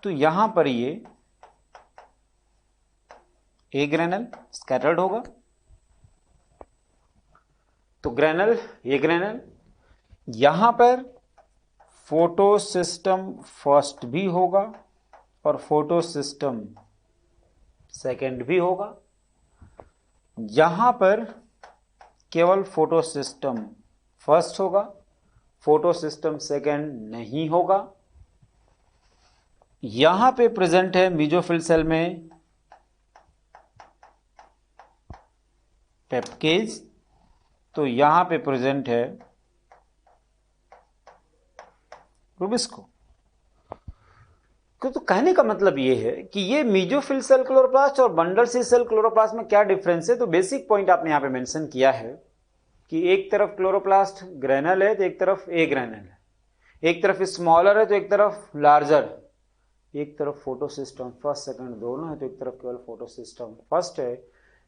तो यहां पर ये ए ग्रैनल स्कैटर्ड होगा। तो ग्रैनल, ये ग्रैनल, यहां पर फोटो सिस्टम फर्स्ट भी होगा और फोटो सिस्टम सेकंड भी होगा। यहां पर केवल फोटो सिस्टम फर्स्ट होगा, फोटो सिस्टम सेकंड नहीं होगा। यहां पे प्रेजेंट है मीजोफिल सेल में पेप्केज, तो यहां पे प्रेजेंट है रूबिस्को। तो कहने का मतलब ये है कि ये मीजोफिल सेल क्लोरोप्लास्ट और बंडल सीथ सेल क्लोरोप्लास्ट में क्या डिफरेंस है। तो बेसिक पॉइंट आपने यहां पे मेंशन किया है कि एक तरफ क्लोरोप्लास्ट ग्रैनल है तो एक तरफ ए ग्रैनल है, एक तरफ स्मॉलर है तो एक तरफ लार्जर है, एक तरफ फोटो सिस्टम फर्स्ट सेकंड दोनों है तो एक तरफ केवल फोटो सिस्टम फर्स्ट है,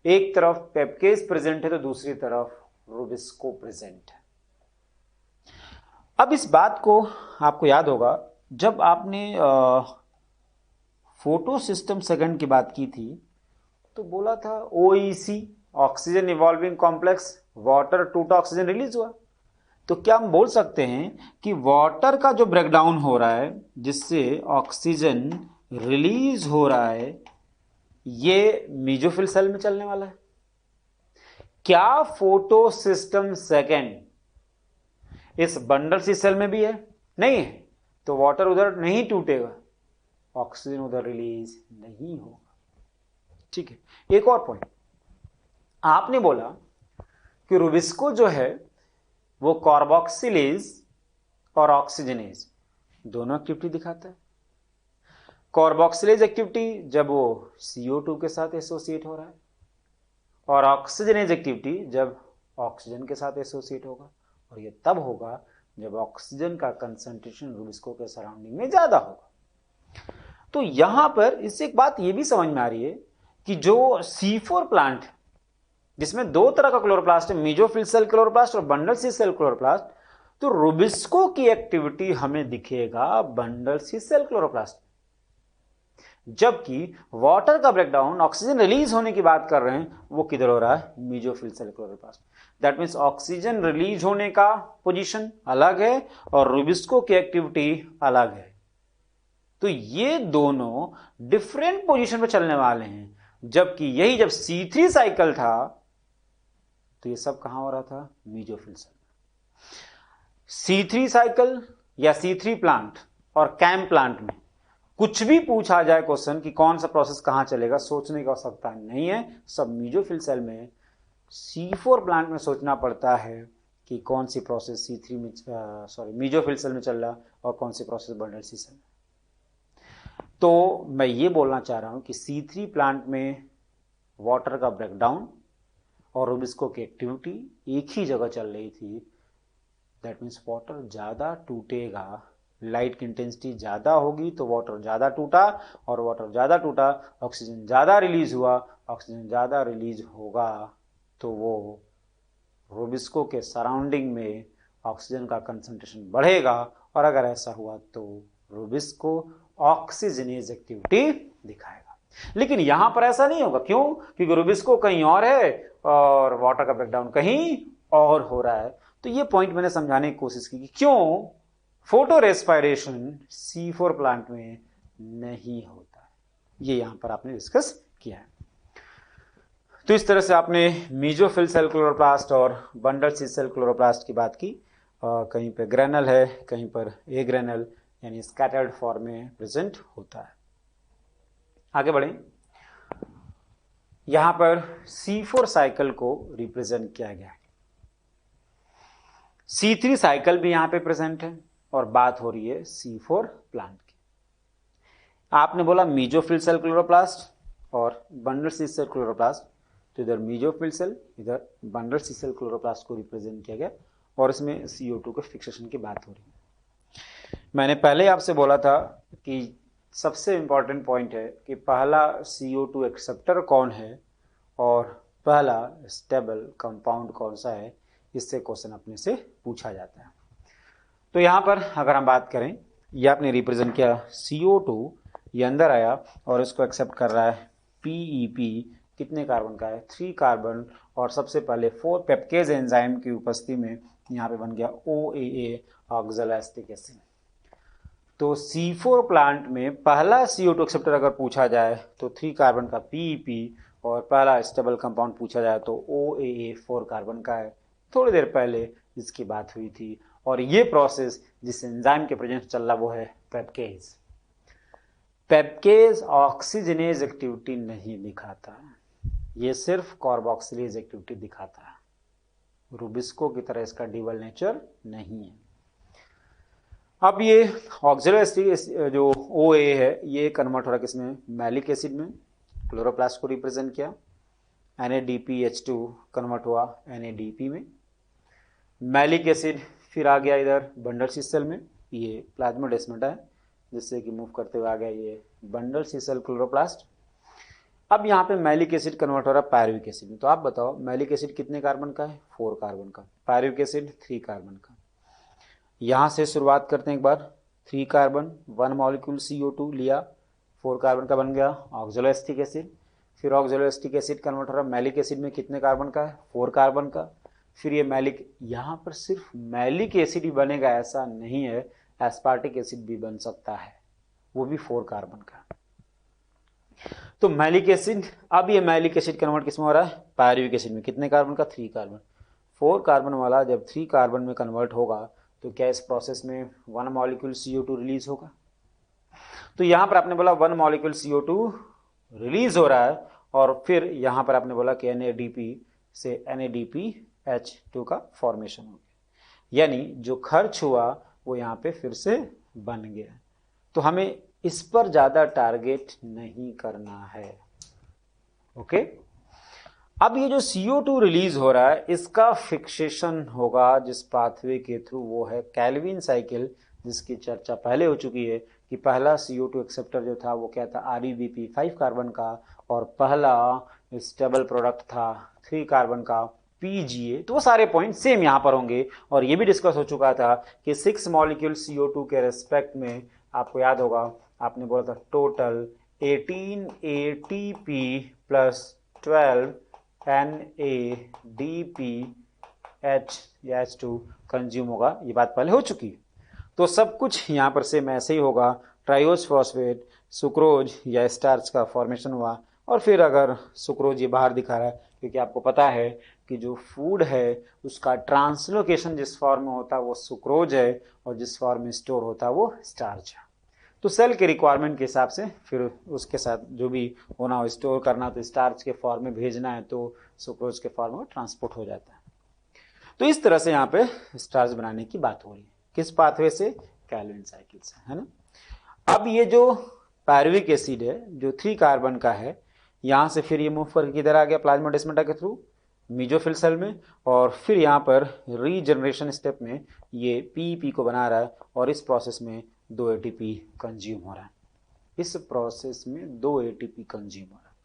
एक तरफ पेप्केज प्रेजेंट है तो दूसरी तरफ रूबिस्को प्रेजेंट है। अब इस बात को आपको याद होगा जब आपने फोटो सिस्टम सेकंड की बात की थी तो बोला था OEC oxygen evolving complex, water to तो ऑक्सीजन रिलीज हुआ। तो क्या हम बोल सकते हैं कि वाटर का जो ब्रेकडाउन हो रहा है जिससे ऑक्सीजन रिलीज हो रहा है ये मीजोफिल सेल में चलने वाला है? क्या फोटो सिस्टम सेकंड इस बंडल सीथ सेल में भी है? नहीं है, तो वाटर उधर नहीं टूटेगा, ऑक्सीजन उधर रिलीज नहीं होगा। ठीक है, एक और पॉइंट आपने बोला कि रूबिस्को जो है वो कार्बोक्सिलेज और ऑक्सीजनेज दोनों एक्टिविटी दिखाता है। कार्बोक्सिलेज एक्टिविटी जब वो CO2 के साथ एसोसिएट हो रहा है, और ऑक्सीजनेज एक्टिविटी जब ऑक्सीजन के साथ एसोसिएट होगा, और ये तब होगा जब ऑक्सीजन का कंसंट्रेशन रुबिस्को के सराउंडिंग में ज्यादा होगा। तो यहां पर इससे एक बात ये भी समझ में आ रही है कि जो C4 प्लांट जिसमें दो तरह का क्लोरोप्लास्ट है, मेसोफिल सेल क्लोरोप्लास्ट और बंडल सी सेल क्लोरोप्लास्ट, तो रुबिस्को की एक्टिविटी हमें दिखेगा बंडल सी सेल क्लोरोप्लास्ट, जबकि वाटर का ब्रेकडाउन ऑक्सीजन रिलीज होने की बात कर रहे हैं वो किधर हो रहा है, mesophyll cell chloroplast. That means oxygen release होने का पोजीशन अलग है और रुबिस्को की एक्टिविटी अलग है। तो ये दोनों डिफरेंट पोजीशन पे चलने वाले हैं, जबकि यही जब C3 साइकिल था तो ये सब कहां हो रहा था, मेसोफिल सेल। C3 साइकिल या C3 प्लांट और कैम प्लांट में कुछ भी पूछा जाए क्वेश्चन कि कौन सा प्रोसेस कहां चलेगा, सोचने की आवश्यकता नहीं है, सब मेसोफिल सेल में। C4 प्लांट में सोचना पड़ता है कि कौन सी प्रोसेस C3 में मेसोफिल सेल में चल रहा और कौन सी प्रोसेस बंडल सी सेल में। तो मैं ये बोलना चाह रहा हूं कि C3 प्लांट में वाटर का ब्रेकडाउन और रुबिस्को की एक्टिविटी एक ही जगह चल रही थी। दैट मीन्स वाटर ज्यादा टूटेगा, लाइट की इंटेंसिटी ज्यादा होगी तो वाटर ज्यादा टूटा, और वाटर ज्यादा टूटा ऑक्सीजन ज्यादा रिलीज हुआ, ऑक्सीजन ज्यादा रिलीज होगा तो वो रुबिस्को के सराउंडिंग में ऑक्सीजन का कंसंट्रेशन बढ़ेगा, और अगर ऐसा हुआ तो रुबिस्को ऑक्सीजनेज एक्टिविटी दिखाएगा। लेकिन यहां पर ऐसा नहीं होगा, क्यों? क्योंकि रुबिस्को कहीं और है और वाटर का ब्रेकडाउन कहीं और हो रहा है। तो ये पॉइंट मैंने समझाने की कोशिश की कि क्यों फोटो रेस्पिरेशन C4 प्लांट में नहीं होता है, ये यहां पर आपने डिस्कस किया है। तो इस तरह से आपने मेसोफिल सेल क्लोरोप्लास्ट और बंडल सी सेल क्लोरोप्लास्ट की बात की। कहीं पर ग्रेनल है, कहीं पर एग्रेनल यानी स्कैटर्ड फॉर्म में प्रेजेंट होता है। आगे बढ़ें, यहां पर C4 साइकिल को रिप्रेजेंट किया गया है। C3 साइकिल भी यहां पे प्रेजेंट है और बात हो रही है C4 प्लांट की। आपने बोला मेसोफिल सेल क्लोरोप्लास्ट और बंडल सी सेल क्लोरोप्लास्ट, तो इधर मेसोफिल सेल, इधर बंडल सी सेल क्लोरोप्लास्ट को रिप्रेजेंट किया गया और इसमें CO2 के फिक्सेशन की बात हो रही है। मैंने पहले आपसे बोला था कि सबसे इंपॉर्टेंट पॉइंट है कि पहला CO2 एक्सेप्टर कौन है और पहला स्टेबल कंपाउंड कौन सा है, इससे क्वेश्चन अपने से पूछा जाता है। तो यहां पर अगर हम बात करें, ये आपने रिप्रेजेंट किया CO2, ये अंदर आया और इसको एक्सेप्ट कर रहा है PEP, कितने कार्बन का है, 3 कार्बन, और सबसे पहले 4 पेप्टेज एंजाइम की उपस्थिति में यहाँ पे बन गया OAA ऑक्सैलोएसिटिक एसिड। तो C4 प्लांट में पहला CO2 एक्सेप्टर अगर पूछा जाए तो 3 कार्बन का PEP, और पहला स्टेबल कंपाउंड पूछा जाए तो OAA 4 कार्बन का है। थोड़ी देर पहले इसकी बात हुई थी, और ये प्रोसेस जिस एंजाइम के प्रेजेंस चल रहा वो है पेप्टेज। पेप्टेज ऑक्सीजनेज एक्टिविटी नहीं दिखाता, ये सिर्फ कार्बोक्सिलेज एक्टिविटी दिखाता है। रुबिस्को की तरह इसका डबल नेचर नहीं है। अब ये ऑक्सैलोएसिटिक जो OA है ये कन्वर्ट हो रहा है किसमें, मैलिक एसिड में, क्लोरोप्लास्ट को रिप्रेजेंट किया। NADPH2 कन्वर्ट हुआ NADP में। मैलिक एसिड फिर आ गया इधर बंडल सी सेल में, ये प्लाज्मोडेस्माटा है जिससे कि मूव करते हुए आ गया ये बंडल सी सेल क्लोरोप्लास्ट। अब यहाँ पे मैलिक एसिड कन्वर्ट हो रहा है पायरुविक एसिड में। तो आप बताओ मैलिक एसिड कितने कार्बन का है, 4 कार्बन का, पायरुविक एसिड 3 कार्बन का। यहां से शुरुआत करते हैं एक बार, 3 कार्बन 1 मॉलिक्यूल CO2 लिया, 4 कार्बन का बन गया ऑक्सैलोएसिटिक एसिड। फिर ऑक्सैलोएसिटिक एसिड कन्वर्ट हो रहा है मैलिक एसिड में, कितने कार्बन का है, 4 कार्बन का। फिर ये मैलिक, यहां पर सिर्फ मैलिक एसिड ही बनेगा ऐसा नहीं है, एस्पार्टिक एसिड भी बन सकता है, वो भी 4 कार्बन का। तो मैलिक एसिड, अब ये मैलिक एसिड कन्वर्ट किसमें हो रहा है, पायरुविक एसिड में, कितने कार्बन का, 3 कार्बन। 4 कार्बन वाला जब 3 कार्बन में कन्वर्ट होगा तो क्या इस प्रोसेस में 1 मॉलिक्यूल CO2 रिलीज होगा। तो यहां पर आपने बोला 1 मॉलिक्यूल CO2 रिलीज हो रहा है, और फिर यहां पर आपने बोला कि NADP से NADPH2 का फॉर्मेशन हो गया, यानी जो खर्च हुआ वो यहां पे फिर से बन गया। तो हमें इस पर ज्यादा टारगेट नहीं करना है। ओके, अब ये जो CO2 रिलीज हो रहा है इसका फिक्सेशन होगा जिस पाथवे के थ्रू, वो है कैल्विन साइकिल, जिसकी चर्चा पहले हो चुकी है कि पहला CO2 एक्सेप्टर जो था वो क्या था, ReBP 5 कार्बन का, और पहला स्टेबल प्रोडक्ट था 3 कार्बन का PGA। तो वो सारे पॉइंट सेम यहां पर होंगे, और ये भी डिस्कस हो चुका था कि 6 मॉलिक्यूल CO2 के रेस्पेक्ट में आपको याद होगा, आपने बोला था total 18 ATP plus 12 NADPH H2 consume होगा। ये बात पहले हो चुकी है। तो सब कुछ यहाँ पर सेम ऐसे ही होगा, ट्राइओस फॉस्फेट, सुक्रोज या स्टार्च का फॉर्मेशन हुआ, और फिर अगर सुक्रोज ये बाहर दिखा रहा है क्योंकि आपको पता है कि जो फूड है उसका ट्रांसलोकेशन जिस फॉर्म में होता है वो सुक्रोज है, और जिस फॉर्म में स्टोर होता है वो स्टार्च है। तो सेल के रिक्वायरमेंट के हिसाब से फिर उसके साथ जो भी होना हो, स्टोर करना तो स्टार्च के फॉर्म में भेजना है तो सुक्रोज के फॉर्म में ट्रांसपोर्ट हो जाता है। तो इस तरह से यहाँ पे स्टार्च बनाने की बात हो रही है, किस पाथवे से, कैल्विन साइकिल से, है ना। अब ये जो पायरुविक एसिड है जो 3 कार्बन का है, यहाँ से फिर ये मूव करके किधर आ गया, प्लाज्माडेस्माटा के थ्रू मीजोफिल सेल में, और फिर यहाँ पर रीजनरेशन स्टेप में ये PEP को बना रहा है, और इस प्रोसेस में 2 ATP कंज्यूम हो रहा है, इस प्रोसेस में 2 ATP कंज्यूम हो रहा है।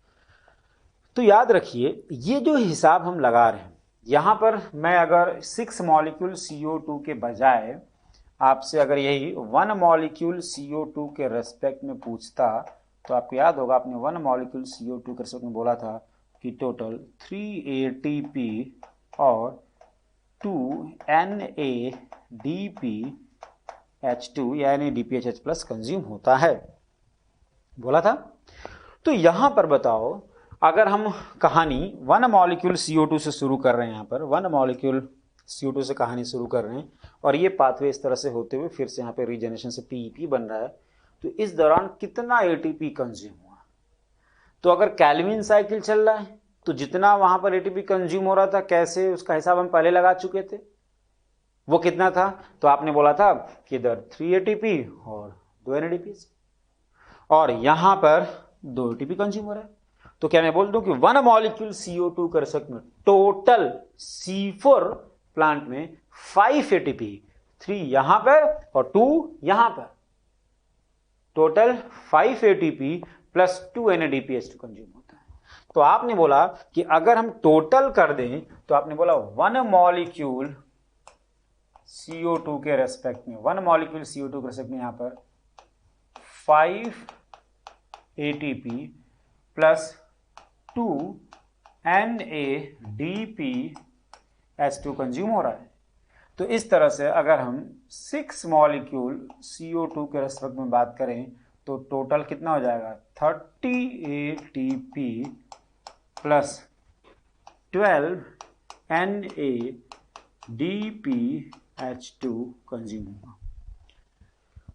तो याद रखिए ये जो हिसाब हम लगा रहे हैं, यहाँ पर मैं अगर 6 मॉलिक्यूल CO2 के बजाय आपसे अगर यही 1 मॉलिक्यूल CO2 के रेस्पेक्ट में पूछता, तो आपको याद होगा आपने 1 मॉलिक्यूल CO2 के रेस्पेक्ट में बोला था कि टोटल 3 ATP और 2 NADPH2 या NADPH प्लस कंज्यूम होता है, बोला था। तो यहां पर बताओ, अगर हम कहानी 1 मॉलिक्यूल CO2 से शुरू कर रहे हैं, यहां पर 1 मॉलिक्यूल CO2 से कहानी शुरू कर रहे हैं, और ये पाथवे इस तरह से होते हुए फिर से यहाँ पे रीजनरेशन से PEP बन रहा है, तो इस दौरान कितना ATP कंज्यूम हुआ। तो अगर कैल्विन साइकिल चल रहा है तो जितना वहां पर ATP कंज्यूम हो रहा था, कैसे उसका हिसाब हम पहले लगा चुके थे, वो कितना था, तो आपने बोला था कि इधर 3 ATP और 2 NADPH, और यहां पर 2 ATP कंज्यूम हो रहा है। तो क्या मैं बोल दूं कि 1 मॉलिक्यूल CO2 के रेस्पेक्ट में टोटल C4 प्लांट में 5 ATP, 3 यहां पर और 2 यहां पर, total 5 ATP plus 2 NADPH consume होता है। तो आपने बोला कि अगर हम टोटल कर दें, तो आपने बोला 1 मॉलिक्यूल CO2 के रेस्पेक्ट में, 1 मॉलिक्यूल CO2 के रेस्पेक्ट में यहां पर 5 ATP प्लस 2 NADPH2 कंज्यूम हो रहा है। तो इस तरह से अगर हम 6 मॉलिक्यूल CO2 के रेस्पेक्ट में बात करें तो टोटल कितना हो जाएगा, 30 ATP प्लस 12 NADPH2 कंज्यूम होगा।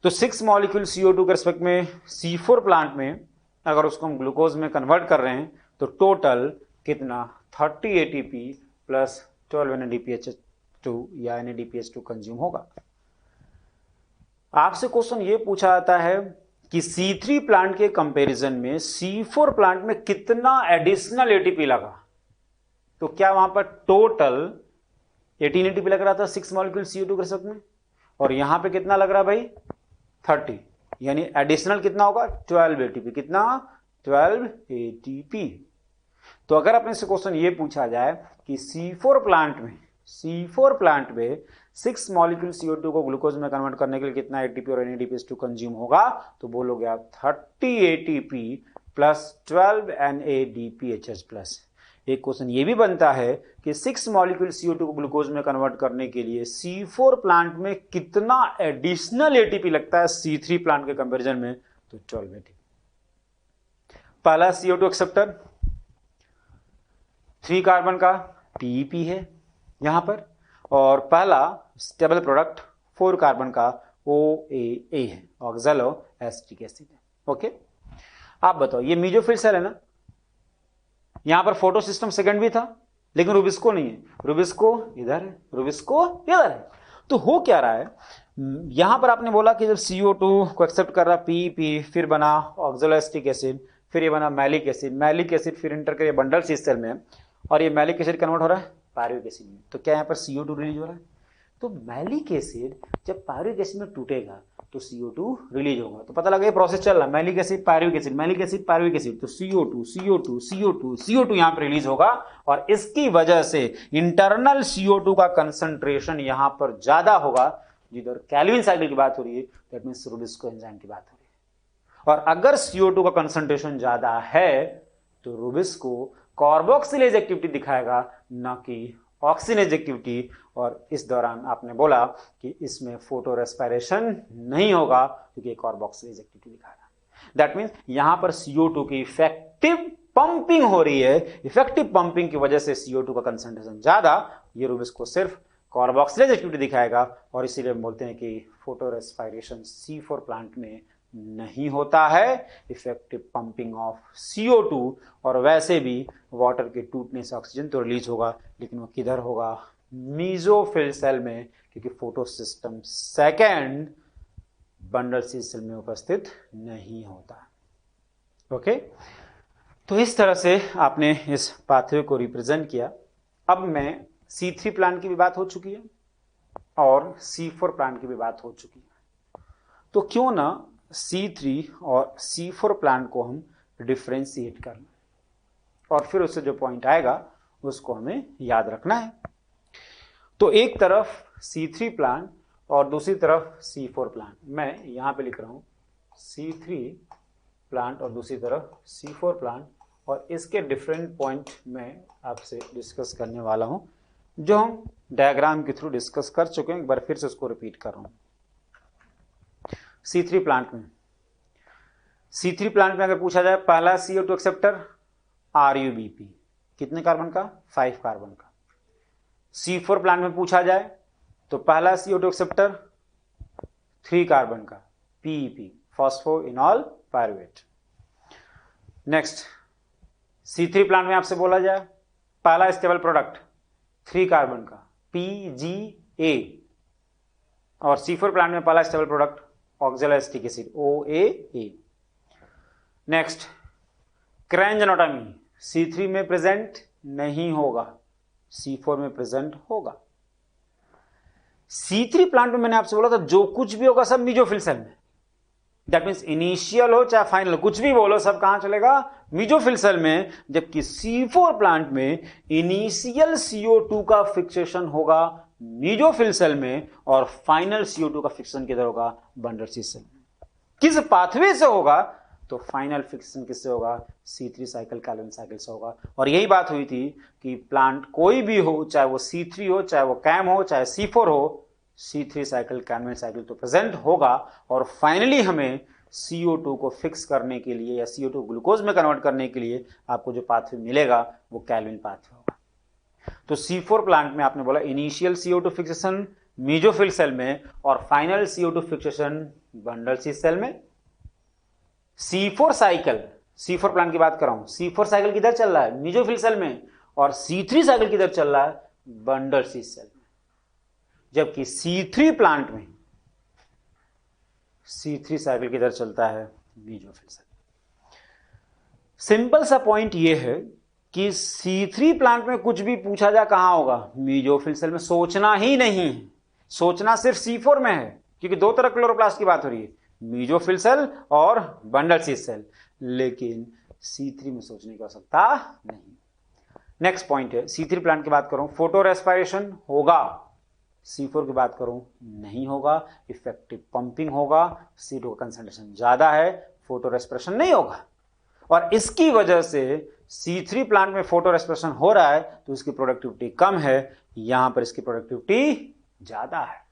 तो 6 मॉलिक्यूल CO2 के रेस्पेक्ट में C4 प्लांट में अगर उसको हम ग्लूकोज में कन्वर्ट कर रहे हैं तो टोटल कितना, 30 ATP प्लस 12 NADPH2 या NADPH2 कंज्यूम होगा। आपसे क्वेश्चन ये पूछा जाता है कि C3 प्लांट के कंपैरिजन में C4 प्लांट में कितना एडिशनल ATP लगा। तो क्या वहां पर टोटल 18 ATP लग रहा था 6 मॉलिक्यूल CO2 के रेस्पेक्ट में, और यहां पे कितना लग रहा भाई 30, यानी एडिशनल कितना होगा 12 ATP, कितना 12 ATP। तो अगर अपने से क्वेश्चन ये पूछा जाए कि C4 प्लांट में 6 मॉलिक्यूल CO2 को ग्लूकोज में कन्वर्ट करने के लिए कितना ATP और NADPH2 कंज्यूम होगा, तो बोलोगे आप 30 ATP प्लस 12 NADPH प्लस। एक क्वेश्चन ये भी बनता है कि 6 मॉलिक्यूल CO2 को ग्लूकोज में कन्वर्ट करने के लिए C4 प्लांट में कितना एडिशनल ATP लगता है C3 प्लांट के कंपैरिजन में, तो 12 ATP। पहला CO2 एक्सेप्टर 3 कार्बन का PEP है यहां पर, और पहला स्टेबल प्रोडक्ट 4 कार्बन का OAA है, ऑक्सैलो एसिटिक एसिड है। ओके, आप बताओ ये मीजोफिल सेल है ना, यहां पर फोटो सिस्टम सेकंड भी था लेकिन रुबिस्को नहीं है, रुबिस्को इधर है, रुबिस्को इधर है। तो हो क्या रहा है, यहां पर आपने बोला कि जब CO2 को एक्सेप्ट कर रहा पी फिर बना ऑक्सैलोएसिटिक एसिड, फिर ये बना मैलिक एसिड फिर इंटर कर बंडल सी सेल में, और ये मैलिक एसिड कन्वर्ट हो रहा है पायरुविक एसिड में। तो क्या यहाँ पर CO2 रिलीज हो रहा है? तो मैलिक एसिड जब पायरुविक एसिड में टूटेगा तो CO2 रिलीज होगा। तो पता लगा ये प्रोसेस चल रहा है, malic acid pyruvic acid, malic acid pyruvic acid, तो CO2 यहाँ पर रिलीज होगा, और इसकी वजह से इंटरनल CO2 का कंसंट्रेशन यहाँ पर ज्यादा होगा। जिधर कैल्विन साइकिल की बात हो रही है, दैट मींस रूबिस्को एंजाइम की बात हो रही है। और अगर CO2 का कंसंट्रेशन ज्यादा है तो रूबिस्को कार्बोक्सिलेज एक्टिविटी दिखाएगा, ना कि ऑक्सीनेज एक्टिविटी। और इस दौरान आपने बोला कि इसमें फोटो रेस्पिरेशन नहीं होगा क्योंकि कार्बोक्सिलेज एक्टिविटी दिखाएगा। दैट मींस यहां पर CO2 की इफेक्टिव पंपिंग हो रही है। इफेक्टिव पंपिंग की वजह से CO2 का कंसंट्रेशन ज्यादा, ये रूबिस्को सिर्फ कार्बोक्सिलेज एक्टिविटी दिखाएगा, और इसीलिए हम बोलते हैं कि फोटो रेस्पिरेशन C4 प्लांट में नहीं होता है, इफेक्टिव पंपिंग ऑफ CO2। और वैसे भी वाटर के टूटने से ऑक्सीजन तो रिलीज होगा, लेकिन वो किधर होगा? मीजोफिल सेल में, क्योंकि photo system second bundle sheath cell में उपस्थित नहीं होता। ओके, तो इस तरह से आपने इस पाथवे को रिप्रेजेंट किया। अब मैं C3 प्लांट की भी बात हो चुकी है और C4 प्लांट की भी बात हो चुकी है, तो क्यों ना C3 और C4 प्लांट को हम डिफ्रेंशिएट कर लें, और फिर उससे जो पॉइंट आएगा उसको हमें याद रखना है। तो एक तरफ C3 प्लांट और दूसरी तरफ C4 प्लांट, मैं यहां पे लिख रहा हूं C3 प्लांट और दूसरी तरफ C4 प्लांट, और इसके डिफरेंट पॉइंट मैं आपसे डिस्कस करने वाला हूं, जो हम डायग्राम के थ्रू डिस्कस कर चुके हैं। एक बार फिर से उसको रिपीट कर रहा हूं। C3 प्लांट में अगर पूछा जाए पहला CO2 एक्सेप्टर RuBp, कितने कार्बन का? 5 कार्बन का। C4 प्लांट में पूछा जाए तो पहला CO2 एक्सेप्टर 3 कार्बन का, PEP, phosphoenol pyruvate. Next C3 plant में आपसे बोला जाए पहला स्टेबल प्रोडक्ट 3 कार्बन का, PGA, और C4 प्लांट में पहला stable product oxaloacetic acid, OAA। Next क्रैंज anatomy C3 में प्रेजेंट नहीं होगा, C4 में प्रेजेंट होगा। C3 प्लांट में मैंने आपसे बोला था जो कुछ भी होगा सब मीजोफिल सेल में, दैट मींस इनिशियल हो चाहे फाइनल, कुछ भी बोलो सब कहां चलेगा? मीजोफिल सेल में। जबकि C4 प्लांट में इनिशियल CO2 का फिक्सेशन होगा मीजोफिल सेल में, और फाइनल CO2 का फिक्सेशन किधर होगा? बंडल सी सेल में। किस पाथवे से होगा? तो फाइनल फिक्सेशन किससे होगा? C3 साइकिल कैल्विन साइकिल से होगा। और यही बात हुई थी कि प्लांट कोई भी हो, चाहे वो C3 हो, चाहे वो कैम हो, चाहे C4 हो, C3 साइकिल कैल्विन साइकिल तो प्रेजेंट होगा, और फाइनली हमें CO2 को फिक्स करने के लिए या CO2 ग्लूकोज में कन्वर्ट करने के लिए आपको जो पाथवे मिलेगा वो कैल्विन पाथवे होगा। तो C4 प्लांट में आपने बोला initial CO2 fixation mesophyll cell में और final CO2 fixation bundle sheath cell में। C4 साइकिल, C4 प्लांट की बात कर रहा हूं, C4 साइकिल किधर चल रहा है? मीजोफिल सेल में। और C3 साइकिल किधर चल रहा है? बंडल सी सेल में। जबकि C3 प्लांट में C3 साइकिल किधर चलता है? Mesophyll cell. सिंपल सा पॉइंट यह है कि C3 प्लांट में कुछ भी पूछा जाए कहां होगा? मीजोफिल सेल में। सोचना ही नहीं है, सोचना सिर्फ C4 में है, क्योंकि दो तरह क्लोरोप्लास्ट की बात हो रही है, मीजोफिल सेल और बंडल सी सेल। लेकिन C3 में सोचने की आवश्यकता नहीं। नेक्स्ट पॉइंट है C3 प्लांट की बात करूं, फोटो रेस्पिरेशन होगा। C4 की बात करूं, नहीं होगा। इफेक्टिव पंपिंग होगा, CO2 का कंसंट्रेशन ज्यादा है, फोटो रेस्पिरेशन नहीं होगा। और इसकी वजह से C3 प्लांट में फोटो रेस्पिरेशन हो रहा है तो इसकी प्रोडक्टिविटी कम है, यहां पर इसकी प्रोडक्टिविटी ज्यादा है।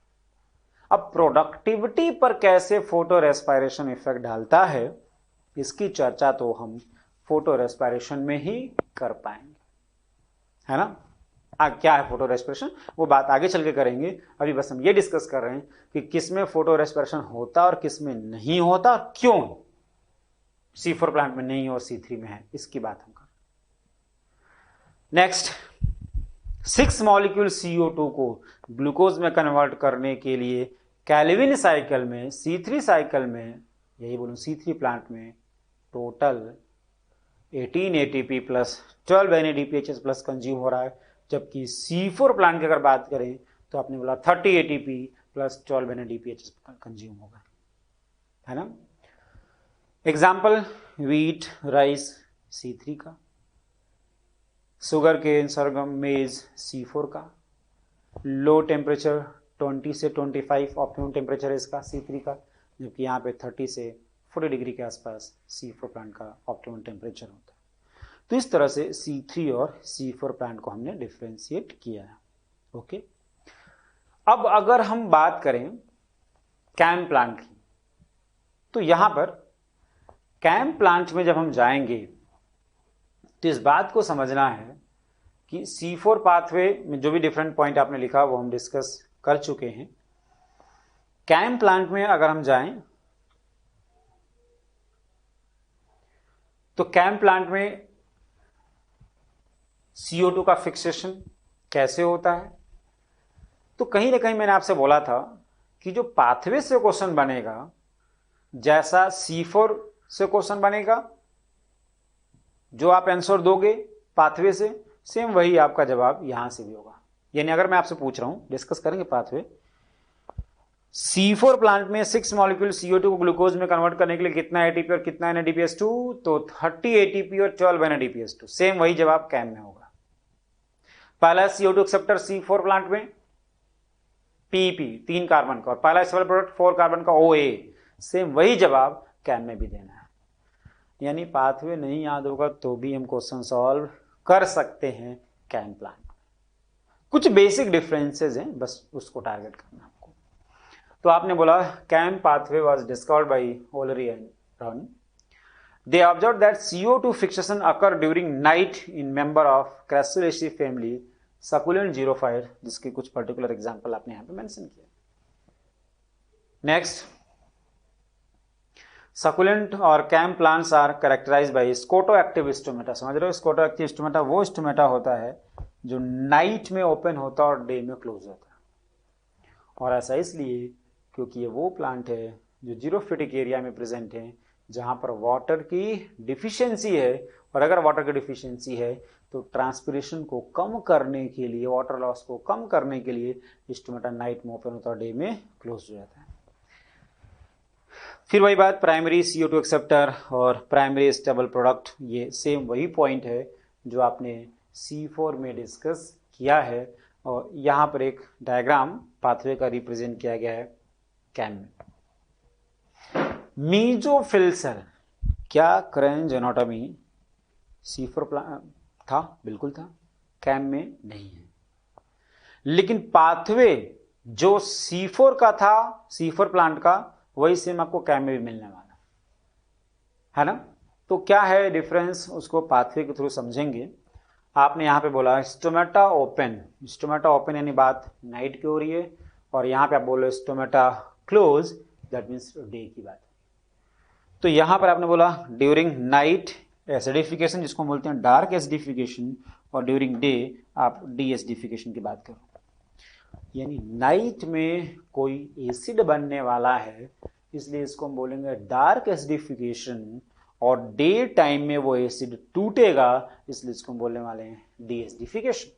अब प्रोडक्टिविटी पर कैसे फोटो रेस्पिरेशन इफेक्ट डालता है, इसकी चर्चा तो हम फोटो रेस्पिरेशन में ही कर पाएंगे, है ना। क्या है फोटो रेस्पिरेशन, वो बात आगे चल के करेंगे। अभी बस हम ये डिस्कस कर रहे हैं कि किसमें फोटो रेस्पिरेशन होता और किसमें नहीं होता, क्यों C4 प्लांट में नहीं और C3 में है, इसकी बात हम कर। नेक्स्ट 6 मॉलिक्यूल CO2 को ग्लूकोज में कन्वर्ट करने के लिए कैल्विन साइकिल में C3 साइकिल में, यही बोलूं C3 प्लांट में, यही बोलूं C3 प्लांट में total 18 ATP plus 12 NADPH plus consume हो रहा है, जबकि C4 प्लांट की अगर बात करें तो आपने बोला 30 ATP प्लस 12 NADPH कंज्यूम होगा, है ना। एग्जाम्पल वीट, राइस C3 का, शुगर केन, सरगम, मेज C4 का, लो टेम्परेचर 20 से 25 ऑप्टिमम टेम्परेचर है इसका C3 का, जबकि यहाँ पे 30 से 40 डिग्री के आसपास C4 प्लांट का ऑप्टिमम टेम्परेचर होता है। तो इस तरह से C3 और C4 प्लांट को हमने डिफ्रेंशिएट किया है। ओके, अब अगर हम बात करें कैम प्लांट की, तो यहां पर कैम प्लांट में जब हम जाएंगे तो इस बात को समझना है कि C4 पाथवे में जो भी डिफरेंट पॉइंट आपने लिखा वो हम डिस्कस कर चुके हैं। कैम प्लांट में अगर हम जाएं तो कैम प्लांट में CO2 का फिक्सेशन कैसे होता है, तो कहीं ना कहीं मैंने आपसे बोला था कि जो पाथवे से क्वेश्चन बनेगा, जैसा C4 से क्वेश्चन बनेगा, जो आप आंसर दोगे पाथवे से, सेम वही आपका जवाब यहां से भी होगा। यानी अगर मैं आपसे पूछ रहा हूं, डिस्कस करेंगे पाथवे, C4 प्लांट में 6 मॉलिक्यूल CO2 को ग्लूकोज में कन्वर्ट करने के लिए कितना ATP और कितना NADPH2, तो 30 ATP और 12 NADPH2, सेम वही जवाब कैम में होगा। पहला CO2 एक्सेप्टर C4 प्लांट में PEP 3 कार्बन का, और पहला स्टेबल प्रोडक्ट 4 कार्बन का OA, सेम वही जवाब कैम में भी देना है। यानी पाथवे नहीं याद होगा तो भी हम क्वेश्चन सॉल्व कर सकते हैं कैम प्लांट। कुछ बेसिक डिफरेंसेस हैं, बस उसको टारगेट करना आपको। तो आपने बोला cam pathway was discovered by O'Leary and Brown. They observed that CO2 fixation occurred during night in member of Crassulaceae family succulent xerophyte, जिसके कुछ पर्टिकुलर एग्जांपल आपने यहाँ पे मेंशन किया। नेक्स्ट, सकुलेंट और CAM plants are characterised by scotoactive stomata. समझ रहे हो, स्कोटोएक्टिव स्टोमेटा वो स्टोमेटा होता है जो नाइट में ओपन होता है और डे में क्लोज होता है। और ऐसा इसलिए क्योंकि ये वो प्लांट है जो जीरोफिटिक एरिया में प्रेजेंट है, जहां पर वाटर की डिफिशियंसी है, और अगर वाटर की डिफिशियंसी है तो ट्रांसपिरेशन को कम करने के लिए, वाटर लॉस को कम करने के लिए स्टोमेटा नाइट में ओपन होता है, डे में क्लोज हो जाता है। फिर वही बात, प्राइमरी CO2 एक्सेप्टर और प्राइमरी स्टेबल प्रोडक्ट, ये सेम वही पॉइंट है जो आपने C4 में डिस्कस किया है, और यहां पर एक डायग्राम पाथवे का रिप्रेजेंट किया गया है कैम में। मीजोफिल सेल, क्या क्रेंज एनाटॉमी C4 था? बिल्कुल था, कैम में नहीं है। लेकिन पाथवे जो C4 का था, C4 प्लांट का, वही सेम आपको कैम में भी मिलने वाला है ना। तो क्या है डिफरेंस, उसको पाथवे के थ्रू समझेंगे। आपने यहां पे बोला स्टोमेटा ओपन, स्टोमेटा ओपन यानी बात नाइट की हो रही है, और यहां पे आप बोल रहे हो stomata close, that means day की बात। तो यहां पर आपने बोला ड्यूरिंग नाइट एसिडिफिकेशन, जिसको बोलते हैं डार्क एसिडिफिकेशन, और ड्यूरिंग डे आप डी एसिडिफिकेशन की बात करो। यानी नाइट में कोई एसिड बनने वाला है, इसलिए इसको हम बोलेंगे डार्क एसिडिफिकेशन, और डे टाइम में वो एसिड टूटेगा, इसलिए इसको हम बोलने वाले हैं डी एसिडिफिकेशन।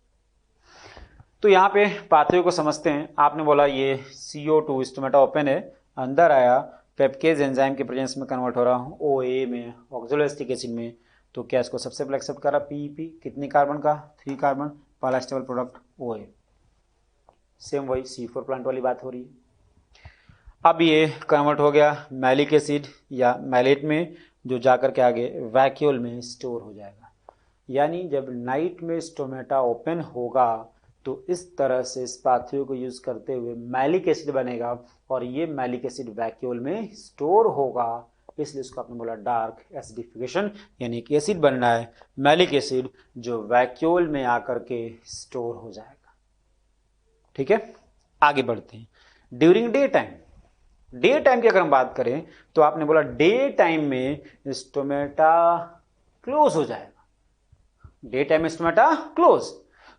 तो यहां पे पाथवे को समझते हैं। आपने बोला ये CO2 स्टोमेटा ओपन है, अंदर आया, पेप्केज एंजाइम के प्रेजेंस में कन्वर्ट हो रहा हूं OA में, ऑक्सोलोएस्टिक एसिड में, तो क्या इसको सबसे पहले एक्सेप्ट करा PEP, कितनी कार्बन का? 3 कार्बन, पहला स्टेबल प्रोडक्ट OA, सेम वही C4 प्लांट वाली बात हो रही है। अब ये कन्वर्ट हो गया मैलिक एसिड या मैलेट में, जो जाकर के आगे वैक्यूल में स्टोर हो जाएगा। यानी जब नाइट में स्टोमेटा ओपन होगा तो इस तरह से इस पाथवे को यूज करते हुए मैलिक एसिड बनेगा, और ये मैलिक एसिड वैक्यूल में स्टोर होगा, इसलिए इसको आपने बोला डार्क एसिडिफिकेशन। यानी कि एसिड बन रहा है मैलिक एसिड, जो वैक्यूल में आकर के स्टोर हो जाएगा। ठीक है, आगे बढ़ते हैं। During day time, day time की अगर हम बात करें तो आपने बोला डे टाइम में स्टोमेटा क्लोज हो जाएगा, डे टाइम में स्टोमेटा क्लोज।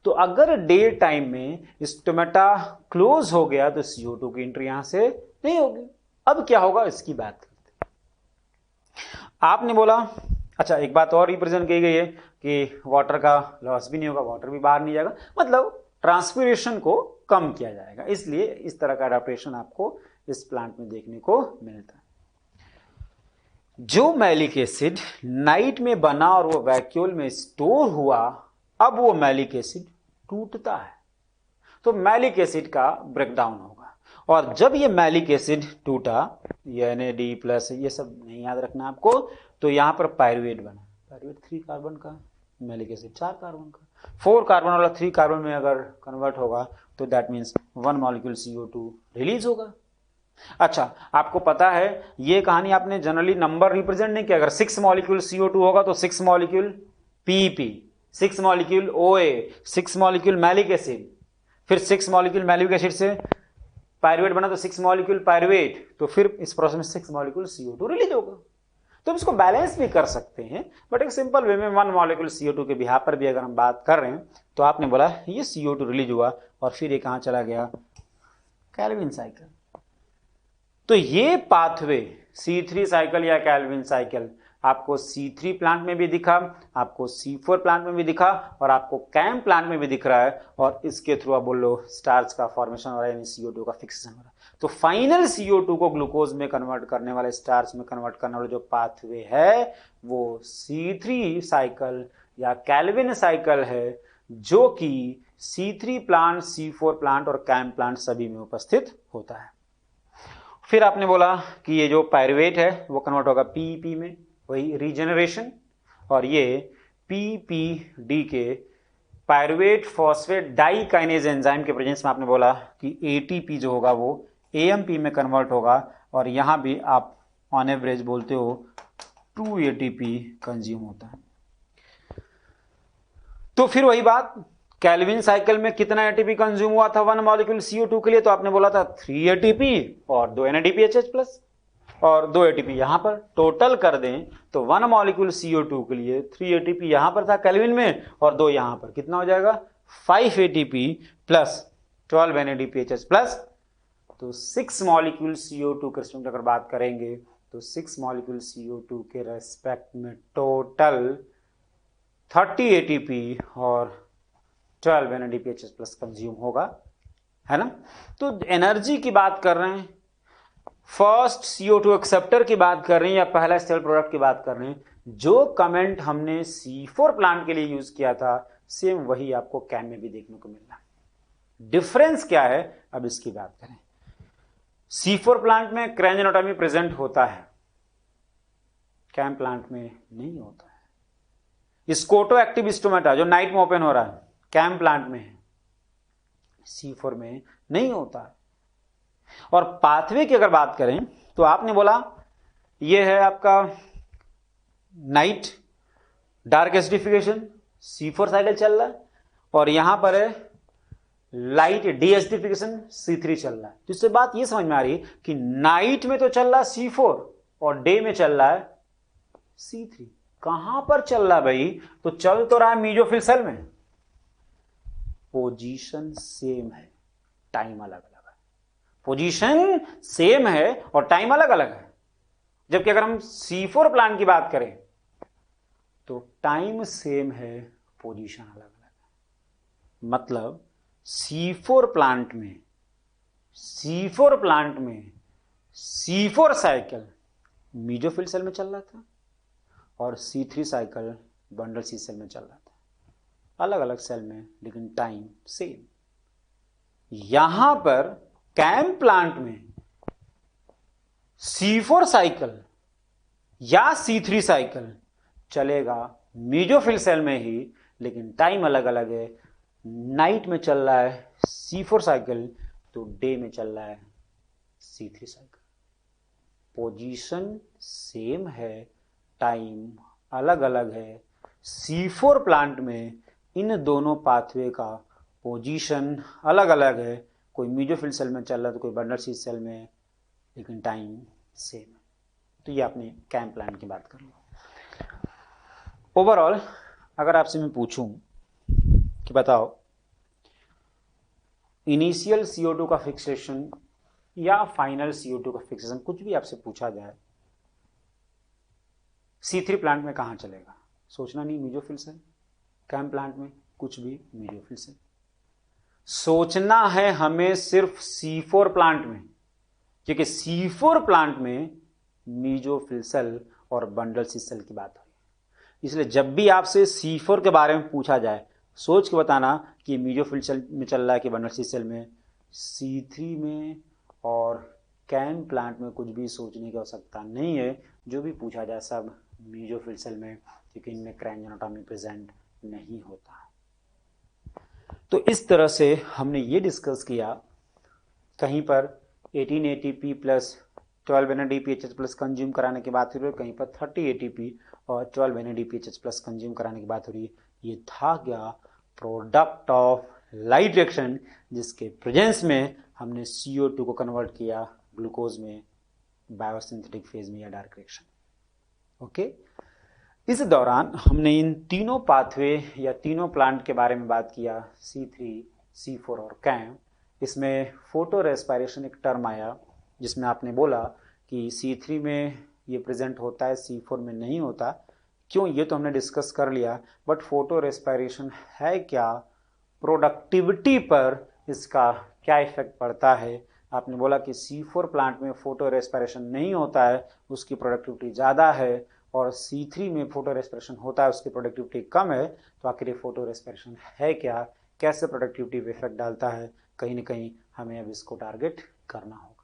तो तो अगर डे टाइम में स्टोमेटा क्लोज हो गया तो CO2 की एंट्री यहां से नहीं होगी। अब क्या होगा इसकी बात करते हैं। आपने बोला अच्छा, एक बात और रिप्रेजेंट की गई है कि वाटर का लॉस भी नहीं होगा, वाटर भी बाहर नहीं जाएगा, मतलब ट्रांसपिरेशन को कम किया जाएगा, इसलिए इस तरह का अडेप्टेशन आपको इस प्लांट में देखने को मिलता है। जो मैलिक एसिड नाइट में बना और वो वैक्यूल में स्टोर हुआ, अब वो मैलिक एसिड टूटता है तो मैलिक एसिड का ब्रेकडाउन होगा, और जब ये मैलिक एसिड टूटा, ये NAD+ ये सब नहीं याद रखना आपको, तो यहां पर पायरुवेट बना। पायरुवेट 3 कार्बन का, मैलिक एसिड 4 कार्बन का। 4 कार्बन वाला 3 कार्बन में अगर कन्वर्ट होगा तो that means 1 molecule CO2 release होगा। अच्छा, आपको पता है ये कहानी आपने जनरली नंबर रिप्रेजेंट नहीं किया। अगर 6 मॉलिक्यूल CO2 होगा तो 6 molecule PP, 6 molecule OA, 6 molecule malic acid, फिर 6 मॉलिक्यूल मैलिक एसिड से पायरुवेट बना तो 6 मॉलिक्यूल पायरुवेट, तो फिर इस प्रोसेस में 6 मॉलिक्यूल CO2 रिलीज होगा। तो इसको बैलेंस भी कर सकते हैं, बट एक सिंपल वे में 1 मॉलिक्यूल CO2 के बिहाफ पर भी अगर हम बात कर रहे हैं तो आपने बोला ये CO2 रिलीज हुआ और फिर ये कहां चला गया, कैल्विन साइकिल। तो ये पाथवे C3 साइकिल या कैल्विन साइकिल आपको C3 प्लांट में भी दिखा, आपको C4 प्लांट में भी दिखा, और आपको कैम प्लांट में भी दिख रहा है, और इसके थ्रू आप बोल लो स्टार्च का फॉर्मेशन हो रहा है, यानी CO2 का फिक्सेशन हो रहा है। तो फाइनल CO2 को ग्लूकोज में कन्वर्ट करने वाले, स्टार्च में कन्वर्ट करने वाले जो पाथवे है वो C3 साइकिल या कैल्विन साइकिल है, जो कि C3 प्लांट, C4 प्लांट और कैम प्लांट सभी में उपस्थित होता है। फिर आपने बोला कि ये जो पायरुवेट है वो कन्वर्ट होगा PEP में, वही रीजेनरेशन, और ये PPD के पायरुवेट फॉस्फेट डाइकाइनेज एंजाइम के प्रेजेंस में आपने बोला कि ATP जो होगा वो AMP में कन्वर्ट होगा, और यहां भी आप ऑन एवरेज बोलते हो 2 ATP कंज्यूम होता है। तो फिर वही बात, कैल्विन साइकिल में कितना ATP कंज्यूम हुआ था 1 मॉलिक्यूल CO2 के लिए, तो आपने बोला था 3 ATP और 2 NADPHH+, और 2 ATP यहां पर टोटल कर दें तो 1 मॉलिक्यूल CO2 के लिए 3 ATP यहां पर था कैल्विन में, और 2 यहां पर, कितना हो जाएगा 5 ATP प्लस 12 NADPHH+, तो 6 मॉलिक्यूल CO2 के रेस्पेक्ट अगर बात करेंगे तो 6 मॉलिक्यूल CO2 के रेस्पेक्ट में टोटल 30 ATP और 12 NADPHH+ कंज्यूम होगा, है ना। तो एनर्जी की बात कर रहे हैं, फर्स्ट CO2 एक्सेप्टर की बात कर रहे हैं, या पहला सेल प्रोडक्ट की बात कर रहे हैं, जो कमेंट हमने C4 प्लांट के लिए यूज किया था सेम वही आपको कैम में भी देखने को मिल रहा है। डिफरेंस क्या है अब इसकी बात करें। C4 प्लांट में क्रेंजनोटॉमी प्रेजेंट होता है, कैम प्लांट में नहीं होता है। स्कोटो एक्टिव स्टोमेटा जो नाइट में ओपन हो रहा है कैम प्लांट में है, C4 में नहीं होता है। और पाथवे की अगर बात करें तो आपने बोला यह है आपका night dark acidification, C4 cycle चल रहा है, और यहां पर है लाइट डीएसिडिफिकेशन, C3 चल रहा है। तो इससे बात यह समझ में आ रही है कि नाइट में तो चल रहा है C4 और डे में चल रहा है C3। कहां पर चल रहा है भाई, तो चल तो रहा है मीजोफिल सेल में, पोजीशन सेम है, टाइम अलग अलग है। पोजीशन सेम है और टाइम अलग अलग है। जबकि अगर हम C4 प्लांट की बात करें तो टाइम सेम है, पोजीशन अलग अलग है। मतलब C4 प्लांट में C4 साइकिल मीजोफिल सेल में चल रहा था और C3 cycle bundle sheath cell में चल रहा था, अलग अलग सेल में, लेकिन टाइम सेम। यहां पर कैम प्लांट में C4 साइकिल या C3 साइकिल चलेगा मीजोफिल सेल में ही, लेकिन टाइम अलग अलग है। नाइट में चल रहा है C4 साइकिल तो डे में चल रहा है C3 साइकिल। पोजीशन सेम है, टाइम अलग अलग है। C4 प्लांट में इन दोनों पाथवे का पोजीशन अलग अलग है, कोई मीजोफिल सेल में चल रहा है तो कोई बंडल सी सेल में, लेकिन टाइम सेम है। तो ये आपने कैम प्लांट की बात कर ली। ओवरऑल अगर आपसे मैं पूछूं कि बताओ इनिशियल CO2 का फिक्सेशन या फाइनल CO2 का फिक्सेशन, कुछ भी आपसे पूछा जाए, C3 प्लांट में कहाँ चलेगा? सोचना नहीं, मीजोफिल सेल। कैम प्लांट में कुछ भी, मीजोफिल सेल। सोचना है हमें सिर्फ C4 प्लांट में, क्योंकि C4 प्लांट में मीजोफिल सेल और बंडल सी सेल की बात हुई। इसलिए जब भी आपसे C4 के बारे में पूछा जाए, सोच के बताना कि मीजोफिल सेल में चल रहा है कि बंडल सी सेल में। C3 में और कैन प्लांट में कुछ भी सोचने की आवश्यकता नहीं है, जो भी पूछा जाए सब मीजोफिल सेल में, क्योंकि इनमें क्रैंक एनाटॉमी प्रेजेंट नहीं होता। तो इस तरह से हमने ये डिस्कस किया, कहीं पर 18 ATP plus 12 NADPH plus consume कराने की बात हो रही है, कहीं पर 30 ATP और 12 NADPH प्लस कंज्यूम कराने की बात हो रही है। ये था क्या? प्रोडक्ट ऑफ लाइट रिएक्शन, जिसके प्रेजेंस में हमने CO2 को कन्वर्ट किया ग्लूकोज में बायोसिंथेटिक फेज में या डार्क रिएक्शन। ओके, इस दौरान हमने इन तीनों पाथवे या तीनों प्लांट के बारे में बात किया, C3, C4 और कैम। इसमें फोटो रेस्पिरेशन एक टर्म आया, जिसमें आपने बोला कि C3 में ये प्रेजेंट होता है, C4 में नहीं होता। क्यों, ये तो हमने डिस्कस कर लिया, बट फोटो रेस्पिरेशन है क्या, प्रोडक्टिविटी पर इसका क्या इफेक्ट पड़ता है? आपने बोला कि C4 प्लांट में फोटो रेस्पिरेशन नहीं होता है, उसकी प्रोडक्टिविटी ज़्यादा है, और C3 में फोटो रेस्पिरेशन होता है, उसकी प्रोडक्टिविटी कम है। तो आखिर ये फोटो रेस्पिरेशन है क्या, कैसे प्रोडक्टिविटी पे इफेक्ट डालता है? कहीं ना कहीं हमें अब इसको टारगेट करना होगा।